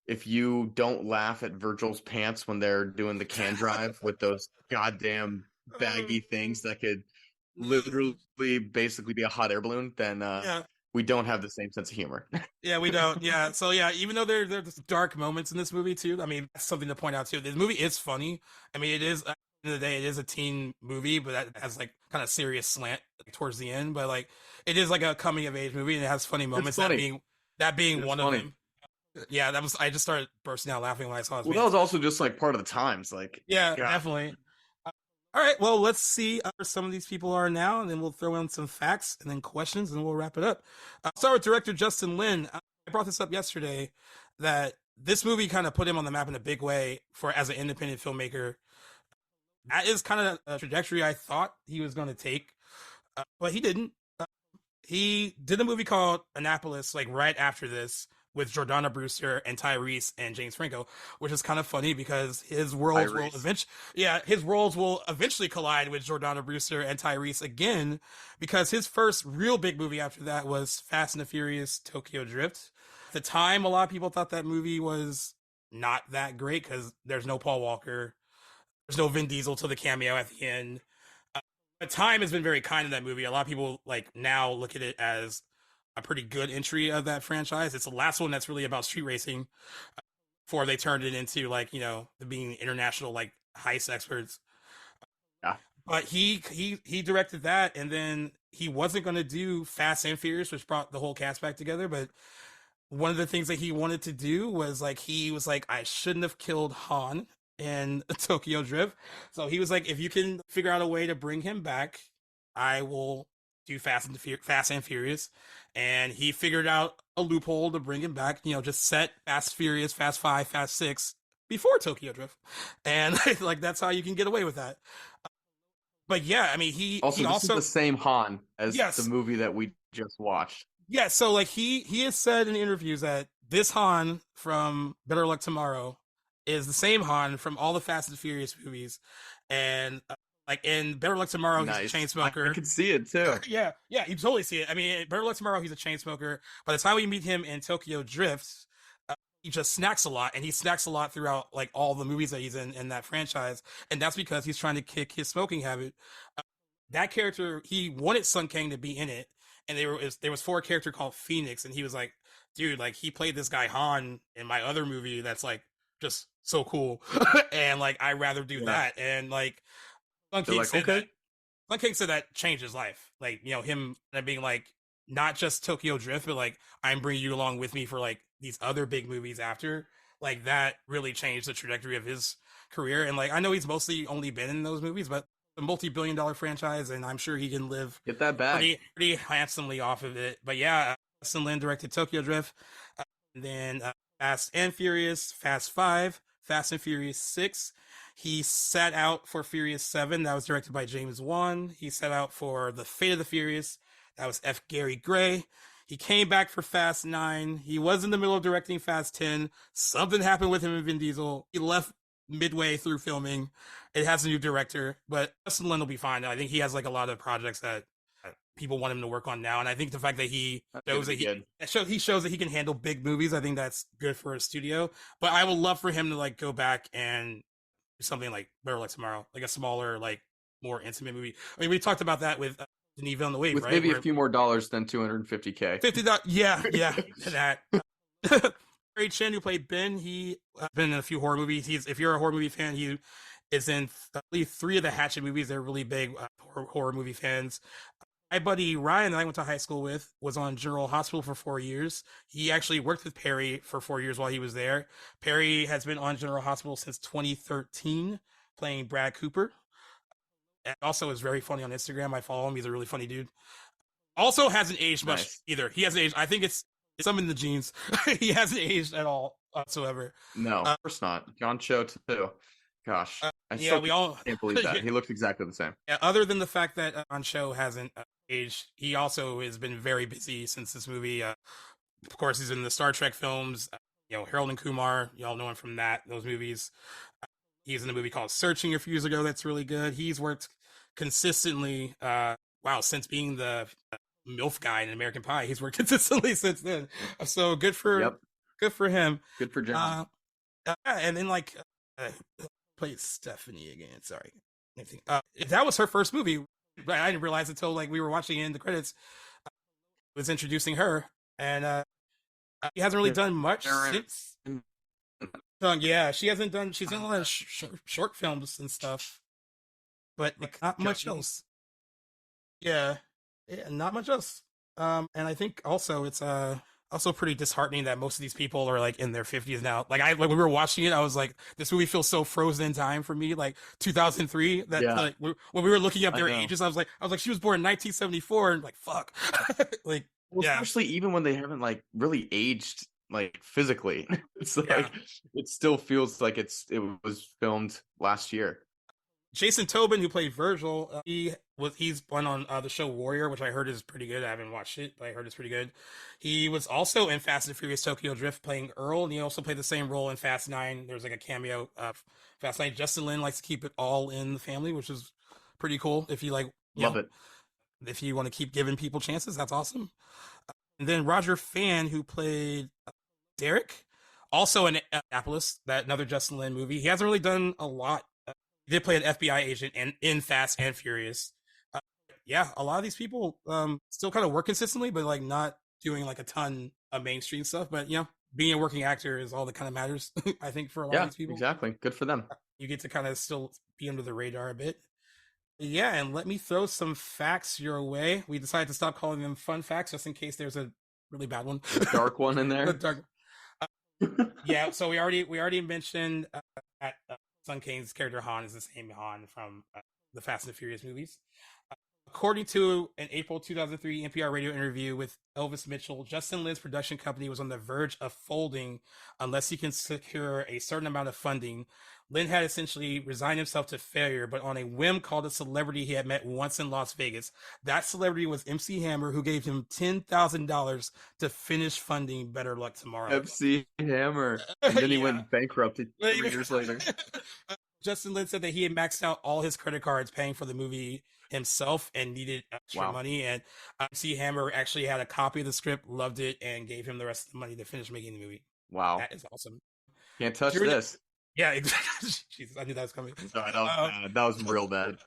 if you don't laugh at Virgil's pants when they're doing the can drive with those goddamn baggy things that could literally basically be a hot air balloon, then yeah. we don't have the same sense of humor. Yeah, we don't. Yeah, so yeah, even though there's dark moments in this movie too, I mean, that's something to point out too. This movie is funny. I mean, it is at the end of the day, it is a teen movie, but that has like kind of serious slant towards the end. But like, it is like a coming of age movie, and it has funny It's moments. funny. That being It's one of funny. them. Yeah, that was. I just started bursting out laughing when I saw this Well, that movie. was also just like part of the times. Like, Yeah, God, definitely. All right, well, let's see where some of these people are now, and then we'll throw in some facts and then questions, and we'll wrap it up. I'll start with director Justin Lin. I brought this up yesterday that this movie kind of put him on the map in a big way for as an independent filmmaker. That is kind of a trajectory I thought he was going to take, but he didn't. He did a movie called Annapolis, like right after this, with Jordana Brewster and Tyrese and James Franco, which is kind of funny because Tyrese. his worlds will eventually collide with Jordana Brewster and Tyrese again, because his first real big movie after that was Fast and the Furious Tokyo Drift. At the time, a lot of people thought that movie was not that great because there's no Paul Walker, there's no Vin Diesel till the cameo at the end. But time has been very kind in that movie. A lot of people like now look at it as a pretty good entry of that franchise. It's the last one that's really about street racing before they turned it into like, being international like heist experts. Yeah, But he directed that, and then he wasn't going to do Fast and Furious, which brought the whole cast back together. But one of the things that he wanted to do was like he was like, I shouldn't have killed Han in Tokyo Drift. So he was like, if you can figure out a way to bring him back, I will do Fast and Furious. And he figured out a loophole to bring him back. Just set Fast Furious, Fast Five, Fast Six before Tokyo Drift, and like that's how you can get away with that. But yeah, I mean, he also, this is the also same Han as the yes, movie that we just watched. yeah. So like he has said in interviews that this Han from Better Luck Tomorrow is the same Han from all the Fast and Furious movies, and like in Better Luck Tomorrow, he's a chain Nice. I smoker. could see it too. Yeah, you totally see it. I mean, in Better Luck Tomorrow, he's a chain smoker. By the time we meet him in Tokyo Drift, he just snacks a lot, and he snacks a lot throughout like all the movies that he's in that franchise, and that's because he's trying to kick his smoking habit. That character, he wanted Sun Kang to be in it, and there was for a character called Phoenix, and he was like, dude, like he played this guy Han in my other movie that's like just so cool, and like I'd rather do Yeah. that, and like Sun They're King like, said okay. that. Sun King said that changed his life, like him being like not just Tokyo Drift, but like I'm bringing you along with me for like these other big movies after. Like that really changed the trajectory of his career, and like I know he's mostly only been in those movies, but a multi-billion-dollar franchise, and I'm sure he can live Get that bag. pretty handsomely off of it. But yeah, Justin Lin directed Tokyo Drift. And then Fast and Furious, Fast 5, Fast and Furious 6. He sat out for Furious 7, that was directed by James Wan. He sat out for The Fate of the Furious, that was F. Gary Gray. He came back for Fast 9. He was in the middle of directing Fast 10. Something happened with him and Vin Diesel. He left midway through filming. It has a new director, but Justin Lin will be fine. I think he has like a lot of projects that people want him to work on now, and I think the fact that he shows that he shows that he can handle big movies, I think that's good for a studio. But I would love for him to like go back and do something like Better Like Tomorrow, like a smaller, like more intimate movie. I mean, we talked about that with Denis Villeneuve, with right? maybe a few more dollars than $250K. $50, yeah, that. Parry Shen, who played Ben, he been in a few horror movies. If you're a horror movie fan, he is in at least 3 of the Hatchet movies. They're really big horror movie fans. My buddy Ryan, that I went to high school with, was on General Hospital for 4 years. He actually worked with Parry for 4 years while he was there. Parry has been on General Hospital since 2013, playing Brad Cooper. And also is very funny on Instagram. I follow him. He's a really funny dude. Also hasn't aged much either. He hasn't aged. I think it's some in the genes. He hasn't aged at all whatsoever. No, of course not. John Cho too. Gosh, we all can't believe that. He looks exactly the same. Yeah, other than the fact that John Cho hasn't aged, he also has been very busy since this movie. Of course, he's in the Star Trek films. Harold and Kumar, y'all know him from those movies. He's in a movie called Searching a few years ago that's really good. He's worked consistently, since being the MILF guy in American Pie. He's worked consistently since then. So good for him. Good for John. And then played Stephanie again. Sorry. That was her first movie. I didn't realize until we were watching it in the credits. Was introducing her, and she hasn't really done much since. Yeah, she hasn't done. She's done a lot of short films and stuff, but not much else. Yeah, not much else. And I think also it's also pretty disheartening that most of these people are in their 50s now. When we were watching it, I was like, this movie feels so frozen in time for me, 2003. That when we were looking up their ages, I was like, she was born in 1974, and fuck, especially even when they haven't really aged physically. It's it still feels like it was filmed last year. Jason Tobin, who played Virgil, he's been on the show Warrior, which I heard is pretty good. I haven't watched it, but I heard it's pretty good. He was also in Fast and Furious Tokyo Drift playing Earl, and he also played the same role in Fast 9. There's a cameo of Fast 9. Justin Lin likes to keep it all in the family, which is pretty cool. If you love it. If you want to keep giving people chances, that's awesome. And then Roger Fan, who played Derek, also in Annapolis, another Justin Lin movie. He hasn't really done a lot. He did play an FBI agent in Fast and Furious. A lot of these people still kind of work consistently, but not doing a ton of mainstream stuff. But being a working actor is all that kind of matters. I think for a lot of these people. Exactly. Good for them. You get to kind of still be under the radar a bit. Yeah, and let me throw some facts your way. We decided to stop calling them fun facts just in case there's a really bad one, dark one in there. Yeah, so we already mentioned that Sun Kang's character Han is the same Han from the Fast and the Furious movies. According to an April 2003 NPR radio interview with Elvis Mitchell, Justin Lin's production company was on the verge of folding unless he can secure a certain amount of funding. Lin had essentially resigned himself to failure, but on a whim called a celebrity he had met once in Las Vegas. That celebrity was MC Hammer, who gave him $10,000 to finish funding Better Luck Tomorrow. MC Hammer. And then he went bankrupt 3 years later. Justin Lin said that he had maxed out all his credit cards paying for the movie himself and needed extra money. And MC Hammer actually had a copy of the script, loved it, and gave him the rest of the money to finish making the movie. Wow. That is awesome. Can't touch this. Yeah, exactly. Jesus, I knew that was coming. Sorry, that was real bad.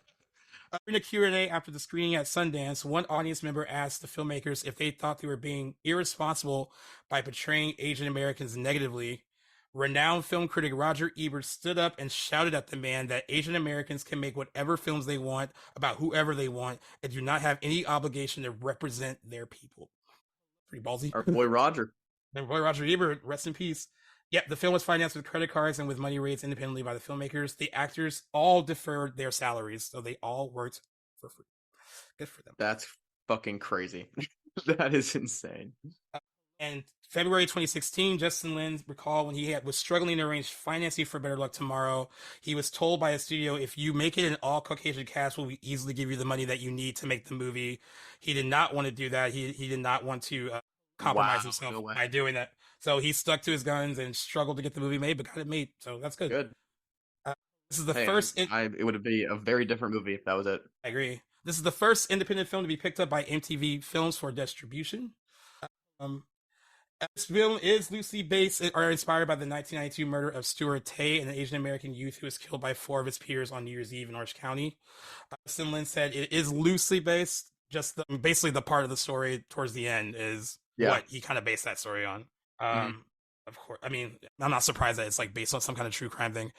In a Q&A after the screening at Sundance, one audience member asked the filmmakers if they thought they were being irresponsible by portraying Asian Americans negatively. Renowned film critic Roger Ebert stood up and shouted at the man that Asian Americans can make whatever films they want about whoever they want and do not have any obligation to represent their people. Pretty ballsy. Our boy Roger. And boy Roger Ebert, rest in peace. Yep, the film was financed with credit cards and with money raised independently by the filmmakers. The actors all deferred their salaries, so they all worked for free. Good for them. That's fucking crazy. That is insane. And February 2016, Justin Lin recalled when was struggling to arrange financing for Better Luck Tomorrow. He was told by his studio, if you make it an all Caucasian cast, we'll easily give you the money that you need to make the movie. He did not want to do that. He did not want to compromise Wow, himself no way. by doing that. So he stuck to his guns and struggled to get the movie made, but got it made. So that's good. Good. Uh, this is the Hey, first. it would be a very different movie if that was it. I agree. This is the first independent film to be picked up by MTV Films for distribution. Um, this film is loosely based or inspired by the 1992 murder of Stuart Tay, an Asian American youth who was killed by 4 of his peers on New Year's Eve in Orange County. Justin Lin said it is loosely based. Basically, the part of the story towards the end is what he kind of based that story on. Mhm. Of course, I mean, I'm not surprised that it's like based on some kind of true crime thing.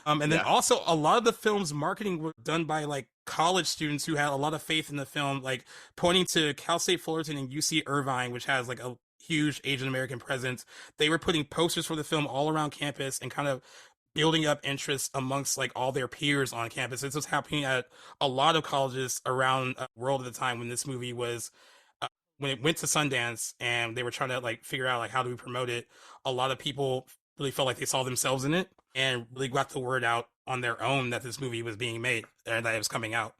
And then also a lot of the film's marketing was done by like college students who had a lot of faith in the film, like pointing to Cal State Fullerton and UC Irvine, which has like a huge Asian American presence. They were putting posters for the film all around campus and kind of building up interest amongst like all their peers on campus. This was happening at a lot of colleges around the world at the time when this movie was when it went to Sundance and they were trying to like figure out like how do we promote it. A lot of people really felt like they saw themselves in it and really got the word out on their own that this movie was being made and that it was coming out.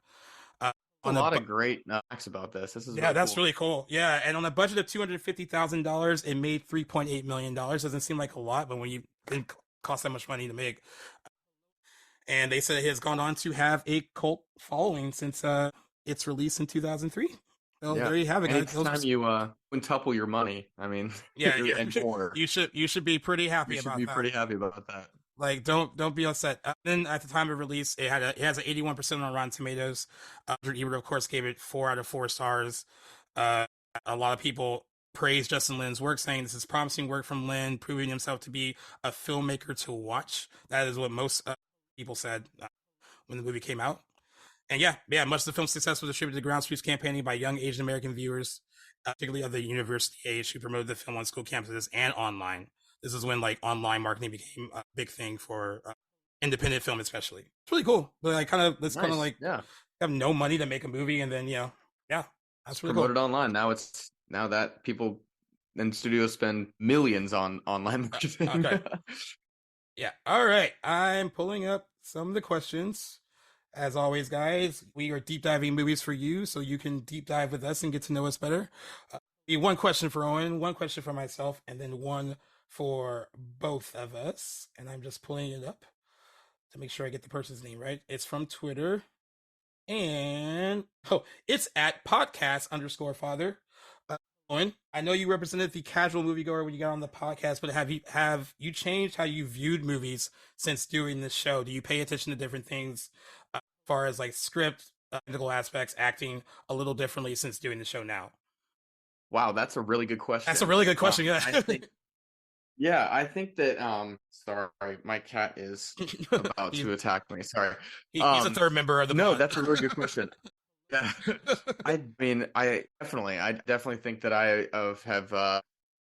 A lot of great facts about this. This is that's cool. really cool. Yeah, and on a budget of $250,000, it made $3.8 million. Doesn't seem like a lot, but when you didn't cost that much money to make, and they said it has gone on to have a cult following since its release in 2003. So there you have it, guys. Anytime you quintuple your money, I mean, and more, you should be pretty happy about that. You should be pretty happy about that. Like, don't be upset. Then at the time of release, it has an 81% on Rotten Tomatoes. Roger Ebert, of course, gave it 4 out of 4 stars. A lot of people praised Justin Lin's work, saying this is promising work from Lin, proving himself to be a filmmaker to watch. That is what most people said when the movie came out. And much of the film's success was attributed to grassroots campaigning by young Asian American viewers, particularly of the university age, who promoted the film on school campuses and online. This is when like online marketing became a big thing for independent film, especially. It's really cool. But like kind of have no money to make a movie, and then that's really promoted online. Now that people and studios spend millions on online marketing. Okay. Yeah. All right. I'm pulling up some of the questions. As always, guys, we are deep diving movies for you, so you can deep dive with us and get to know us better. One question for Owen, one question for myself, and then one for both of us. And I'm just pulling it up to make sure I get the person's name right. It's from Twitter. And it's at podcast_father. Owen, I know you represented the casual moviegoer when you got on the podcast, but have you changed how you viewed movies since doing this show? Do you pay attention to different things as far as like script, technical aspects, acting a little differently since doing the show now? Wow, that's a really good question. That's a really good question. Yeah. I think that sorry, my cat is about to attack me. Sorry. He's a third member of the No, that's a really good question. Yeah. I mean, I definitely think that I have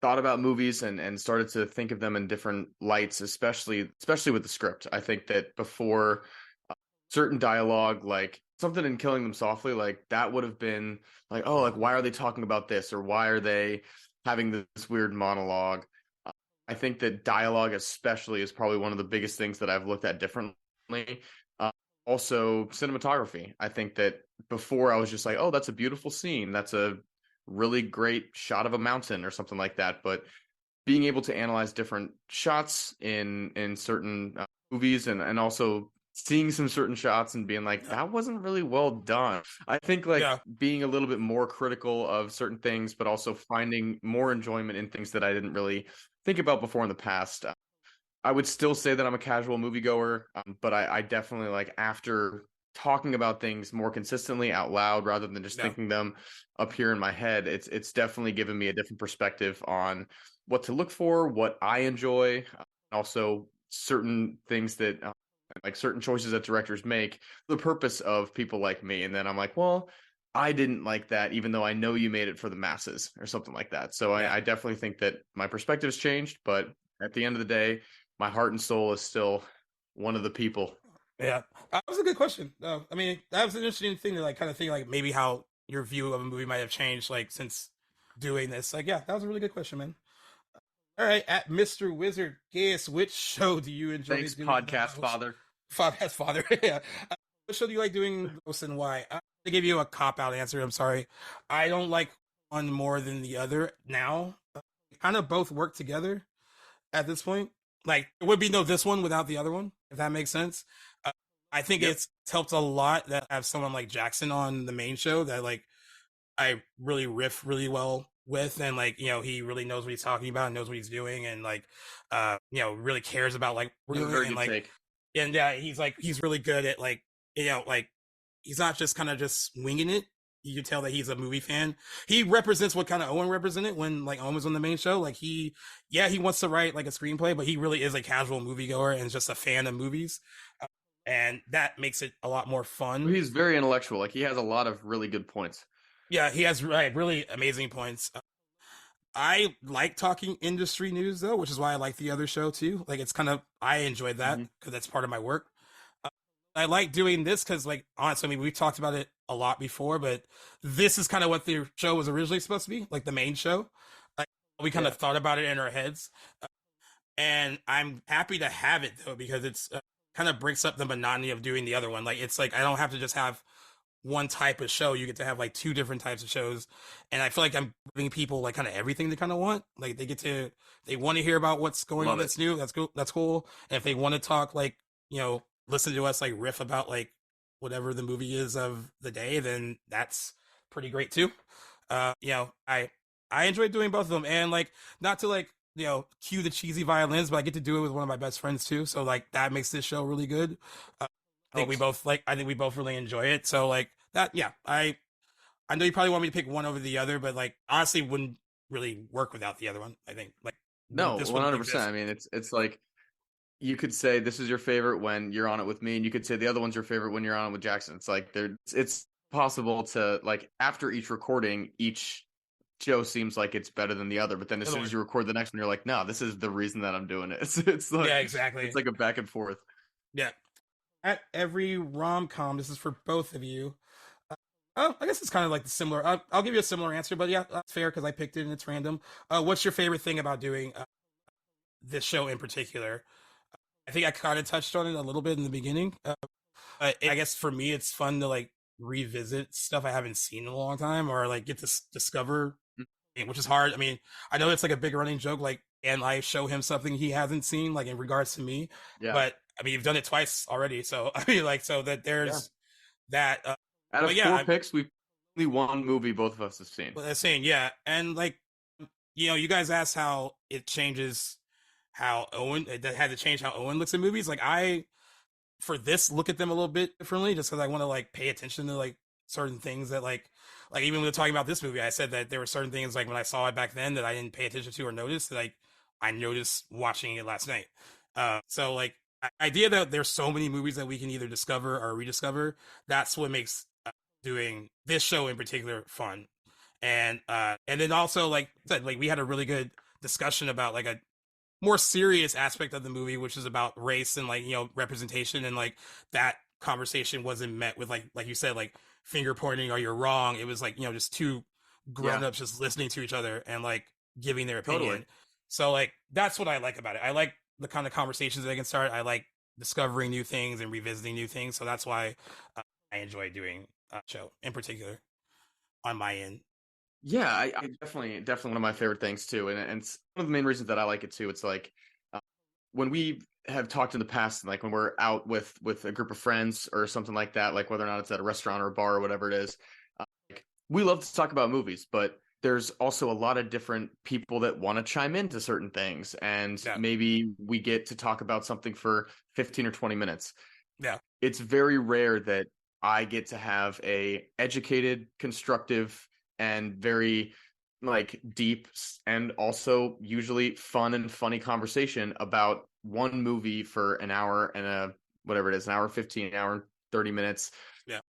thought about movies and started to think of them in different lights, especially with the script. I think that before certain dialogue, like something in Killing Them Softly, like that would have been like, oh, like why are they talking about this, or why are they having this weird monologue? I think that dialogue especially is probably one of the biggest things that I've looked at differently. Also cinematography. I think that before I was just like, oh, that's a beautiful scene, that's a really great shot of a mountain or something like that. But being able to analyze different shots in certain movies and also seeing some certain shots and being like, that wasn't really well done. I think being a little bit more critical of certain things, but also finding more enjoyment in things that I didn't really think about before in the past. I would still say that I'm a casual moviegoer, but I definitely like after talking about things more consistently out loud rather than just thinking them up here in my head, it's definitely given me a different perspective on what to look for, what I enjoy, and also certain things that like certain choices that directors make, the purpose of people like me. And then I'm like, well, I didn't like that, even though I know you made it for the masses or something like that. So I definitely think that my perspective's changed, but at the end of the day, my heart and soul is still one of the people. Yeah, that was a good question. I mean, that was an interesting thing to like kind of think like maybe how your view of a movie might have changed like since doing this? Like, yeah, that was a really good question, man. All right, at Mr. Wizard Gaius, which show do you enjoy Thanks, doing the podcast most? father. Father. Yeah. What show do you like doing the most and why? To give you a cop out answer, I'm sorry. I don't like one more than the other now. Kind of both work together at this point. Like, there would be no this one without the other one, if that makes sense. Uh, I think Yep. it's helped a lot that I have someone like Jackson on the main show that, like, I really riff really well with, and like, he really knows what he's talking about and knows what he's doing, and like, really cares about like what we're Very doing, and good like, take. and he's really good at like, like, he's not just kind of just winging it. You can tell that he's a movie fan. He represents what kind of Owen represented when like Owen was on the main show. Like, he wants to write like a screenplay, but he really is a casual moviegoer and just a fan of movies, and that makes it a lot more fun. He's very intellectual. Like, he has a lot of really good points. Yeah, he has really amazing points. I like talking industry news though, which is why I like the other show too. Like, it's kind of, I enjoyed that Mm-hmm. because that's part of my work. Uh, I like doing this because, like, honestly, I mean, we've talked about it a lot before, but this is kind of what the show was originally supposed to be, like the main show. Like, we kind Yeah. of thought about it in our heads, and I'm happy to have it though because it's kind of breaks up the monotony of doing the other one. Like, it's like I don't have to just have one type of show. You get to have like two different types of shows, and I feel like I'm giving people like kind of everything they kind of want. Like, they want to hear about what's going on Love it. that's new. That's cool. And if they want to talk, like, listen to us like riff about like whatever the movie is of the day, then that's pretty great too. I enjoy doing both of them, and like, not to like, cue the cheesy violins, but I get to do it with one of my best friends too. So like, that makes this show really good. I think we both really enjoy it. So like that, yeah. I know you probably want me to pick one over the other, but like, honestly, wouldn't really work without the other one. I think like No, this wouldn't 100%. exist. I mean, it's like, you could say this is your favorite when you're on it with me, and you could say the other one's your favorite when you're on it with Jackson. It's like, it's possible to, like, after each recording, each show seems like it's better than the other, but then as soon as you record the next one, you're like, no, this is the reason that I'm doing it. It's like, Yeah, exactly. it's like a back and forth. Yeah. At every rom com, this is for both of you. Oh, I guess it's kind of like the similar. I'll give you a similar answer, but yeah, that's fair because I picked it and it's random. What's your favorite thing about doing this show in particular? I think I kind of touched on it a little bit in the beginning. I guess for me, it's fun to like revisit stuff I haven't seen in a long time, or like get to discover, which is hard. I mean, I know it's like a big running joke, like, and I show him something he hasn't seen, like in regards to me. Yeah. But I mean, you've done it twice already, so I mean, like, so that there's that. Out of But yeah, four picks, we've only one movie both of us have seen. but I'm saying, yeah, and like, you guys asked how it changes how Owen, it had to change how Owen looks at movies. Like, I, for this, look at them a little bit differently, just because I want to like pay attention to like certain things that like even when we were talking about this movie, I said that there were certain things like when I saw it back then that I didn't pay attention to or notice that I noticed watching it last night. So like, idea that there's so many movies that we can either discover or rediscover, that's what makes doing this show in particular fun. And then also, like I said, like, we had a really good discussion about like a more serious aspect of the movie, which is about race and like, representation, and like that conversation wasn't met with like you said, like finger pointing or you're wrong. It was like, just two grown-ups just listening to each other and like giving their opinion. Totally. So like, that's what I like about it. I like the kind of conversations they can start. I like discovering new things and revisiting new things. So that's why I enjoy doing a show in particular on my end. Yeah, I definitely one of my favorite things too, and it's one of the main reasons that I like it too. It's like, when we have talked in the past, like when we're out with a group of friends or something like that, like whether or not it's at a restaurant or a bar or whatever it is, like, we love to talk about movies, but there's also a lot of different people that want to chime into certain things, and maybe we get to talk about something for 15 or 20 minutes. Yeah, it's very rare that I get to have a educated, constructive, and very like deep and also usually fun and funny conversation about one movie for an hour and whatever it is, an hour 15, an hour 30 minutes. Yeah.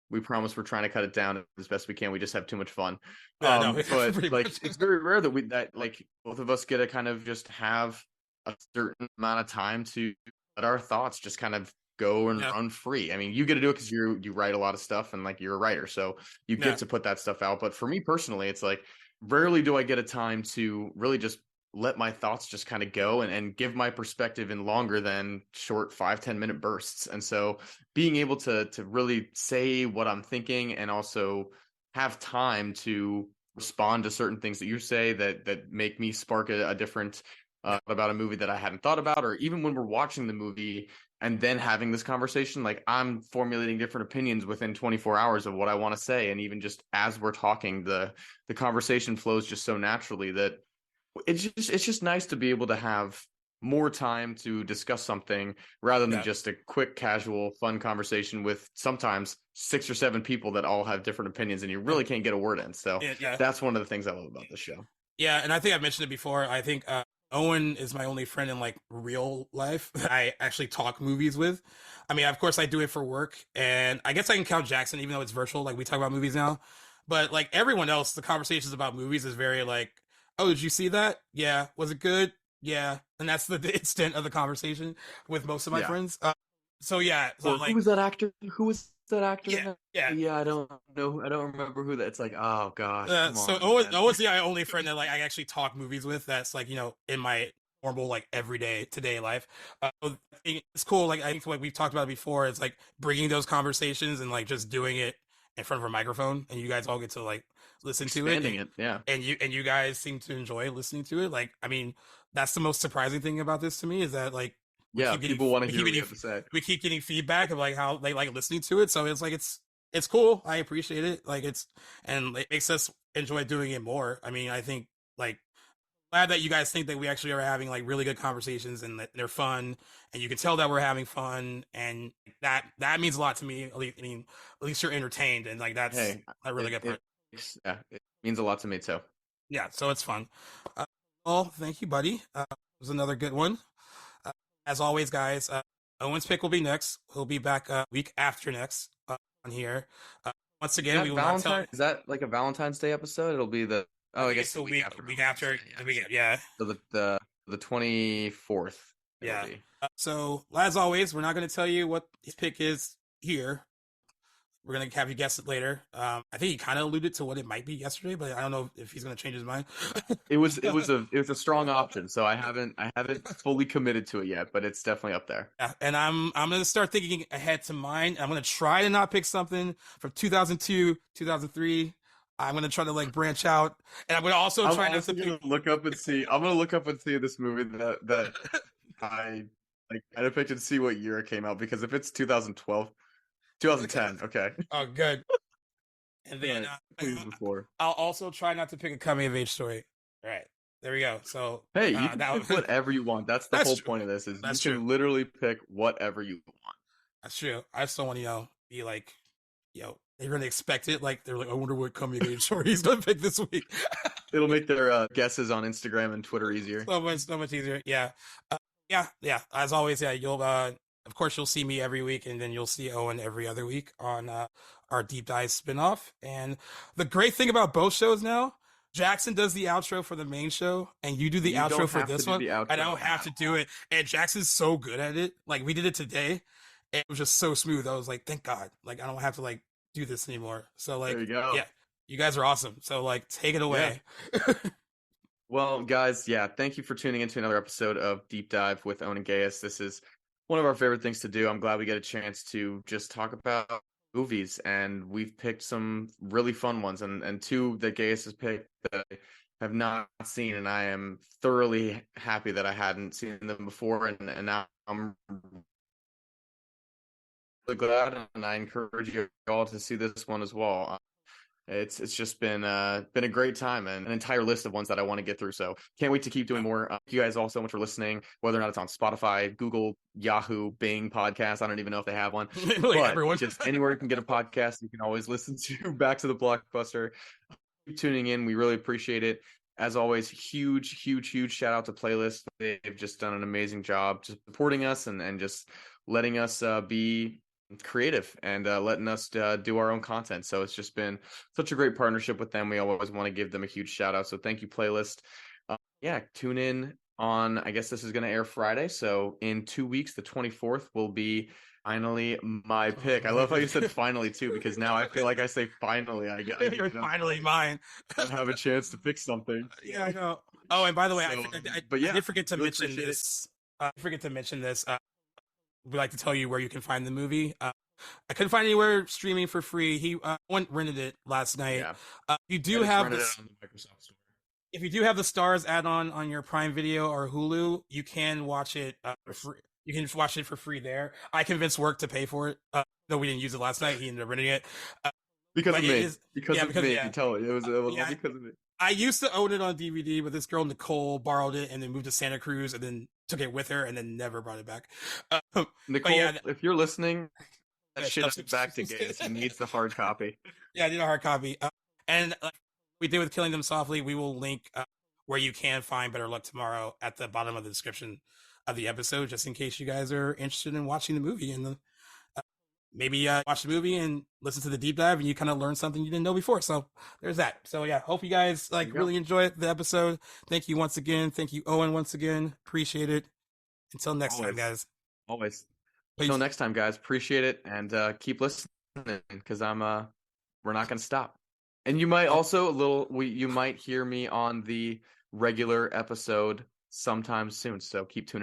We promise we're trying to cut it down as best we can. We just have too much fun. No, but like, it's very rare that like both of us get to kind of just have a certain amount of time to let our thoughts just kind of go and run free. I mean, you get to do it because you write a lot of stuff and like you're a writer, so you get to put that stuff out. But for me personally, it's like rarely do I get a time to really just let my thoughts just kind of go and give my perspective in longer than short 5-10 minute bursts. And so being able to really say what I'm thinking and also have time to respond to certain things that you say that make me spark a different about a movie that I hadn't thought about, or even when we're watching the movie and then having this conversation, like I'm formulating different opinions within 24 hours of what I want to say. And even just as we're talking, the conversation flows just so naturally that it's just nice to be able to have more time to discuss something rather than Yeah. just a quick, casual, fun conversation with sometimes 6 or 7 people that all have different opinions and you really can't get a word in. So Yeah. that's one of the things I love about this show. Yeah, and I think I've mentioned it before. I think Owen is my only friend in like real life that I actually talk movies with. I mean, of course, I do it for work, and I guess I can count Jackson, even though it's virtual. Like we talk about movies now, but like everyone else, the conversations about movies is very like, "Oh, did you see that? Yeah, was it good? Yeah," and that's the extent of the conversation with most of my Yeah. friends. So yeah, so Or like, who was that actor? Who was that actor? yeah, yeah. Yeah, I don't know. I don't remember who that. It's like, oh gosh, come So on, Owen's man. the only friend that like I actually talk movies with. That's like in my normal like everyday today life. So I think it's cool. Like I think what we've talked about before is like bringing those conversations and like just doing it in front of a microphone, and you guys all get to like listen to it, Expanding it, yeah. and you guys seem to enjoy listening to it. Like I mean, that's the most surprising thing about this to me is that like we Yeah, keep getting people want to we hear keep what you getting have to say. we keep getting feedback of like how they like listening to it. So it's like it's cool. I appreciate it. Like and it makes us enjoy doing it more. I mean, I think like glad that you guys think that we actually are having like really good conversations and that they're fun and you can tell that we're having fun and that means a lot to me. I mean, at least you're entertained and like that's Hey, a really good part. it means a lot to me too. Yeah, so it's fun. Well, thank you, buddy. It was another good one. Uh, as always, guys, Owen's pick will be next. He'll be back week after next on here. Once Is again, we that will not tell. Valentine? Is that like a Valentine's Day episode? It'll be the I oh, I think it's guess the the week after week Valentine's after Day. the Yes. week. Yeah, So the 24th it'll yeah. be. So as always, we're not going to tell you what his pick is here. We're gonna have you guess it later. I think he kind of alluded to what it might be yesterday, but I don't know if he's gonna change his mind. It was a strong option, so I haven't fully committed to it yet, but it's definitely up there. Yeah, and I'm gonna start thinking ahead to mine. I'm gonna try to not pick something from 2002, 2003. I'm gonna try to like branch out, and I'm gonna also I'm try not also to pick. gonna look up and see. I'm gonna look up and see this movie that I like kind of picked and see what year it came out because if it's 2012, 2010, okay. Oh, good. And All then right, please before. I'll also try not to pick a coming of age story. All right, there we go. So Hey, you can that pick whatever you want. That's the that's whole true. point of this is you That's true. can literally pick whatever you want. That's true. I still want to be like, they're gonna expect it. Like they're like, I wonder what coming of age story he's gonna pick this week. It'll make their guesses on Instagram and Twitter easier. So much easier. Yeah, yeah. As always, yeah. You'll of course you'll see me every week, and then you'll see Owen every other week on our deep dive spinoff. And the great thing about both shows now, Jackson does the outro for the main show, and you do the You outro don't for have to this do one. the I don't outro have at to do all. it, and Jackson's so good at it. Like we did it today, and it was just so smooth. I was like, thank God. Like I don't have to like do this anymore. So There like, you go. yeah, you guys are awesome. So like, take it away. Well, guys, yeah, thank you for tuning into another episode of Deep Dive with Owen and Gaius. This is one of our favorite things to do. I'm glad we get a chance to just talk about movies, and we've picked some really fun ones, and two that Gaius has picked that I have not seen, and I am thoroughly happy that I hadn't seen them before, and now I'm really glad, and I encourage you all to see this one as well. It's just been a great time and an entire list of ones that I want to get through. So can't wait to keep doing more. Thank you guys all so much for listening, whether or not it's on Spotify, Google, Yahoo, Bing podcast. I don't even know if they have one, Like but everyone. just anywhere you can get a podcast, you can always listen to Back to the Blockbuster. Keep tuning in. We really appreciate it. As always, huge shout out to Playlist. They've just done an amazing job just supporting us and just letting us be creative and letting us do our own content. So it's just been such a great partnership with them. We always want to give them a huge shout out. So thank you, Playlist. Yeah, tune in on, I guess this is going to air Friday. So in 2 weeks, the 24th will be finally my pick. I love how you said finally too, because now I feel like I say finally. You're finally mine. I have a chance to pick something. Yeah, I know. Oh, and by the way, So, I yeah, did forget to really mention appreciate it. this. I forget to mention this. We'd like to tell you where you can find the movie. I couldn't find anywhere streaming for free. He went rented it last night. Yeah, You I do just have rented this. it on the Microsoft Store. If you do have the Stars add-on on your Prime Video or Hulu, you can watch it for free. You can just watch it for free there. I convinced work to pay for it. Though we didn't use it last night, he ended up renting it. Because But of it me. is, Because yeah, of because me. yeah, Tell it. It was all yeah. because of me. I used to own it on DVD, but this girl Nicole borrowed it and then moved to Santa Cruz and then took it with her and then never brought it back. But Nicole, yeah, if you're listening, that yeah, shit is back to Gaius. He needs the hard copy. yeah, I need a hard copy. And we did with Killing Them Softly. We will link where you can find Better Luck Tomorrow at the bottom of the description of the episode, just in case you guys are interested in watching the movie and maybe watch the movie and listen to the deep dive and you kind of learn something you didn't know before. So there's that. So yeah, hope you guys really enjoy the episode. Thank you once again. Thank you, Owen, once again. Appreciate it. Until next time, guys. Always. Peace. Until next time, guys. Appreciate it and keep listening because we're not gonna stop. And you might also you might hear me on the regular episode sometime soon. So keep tuning in.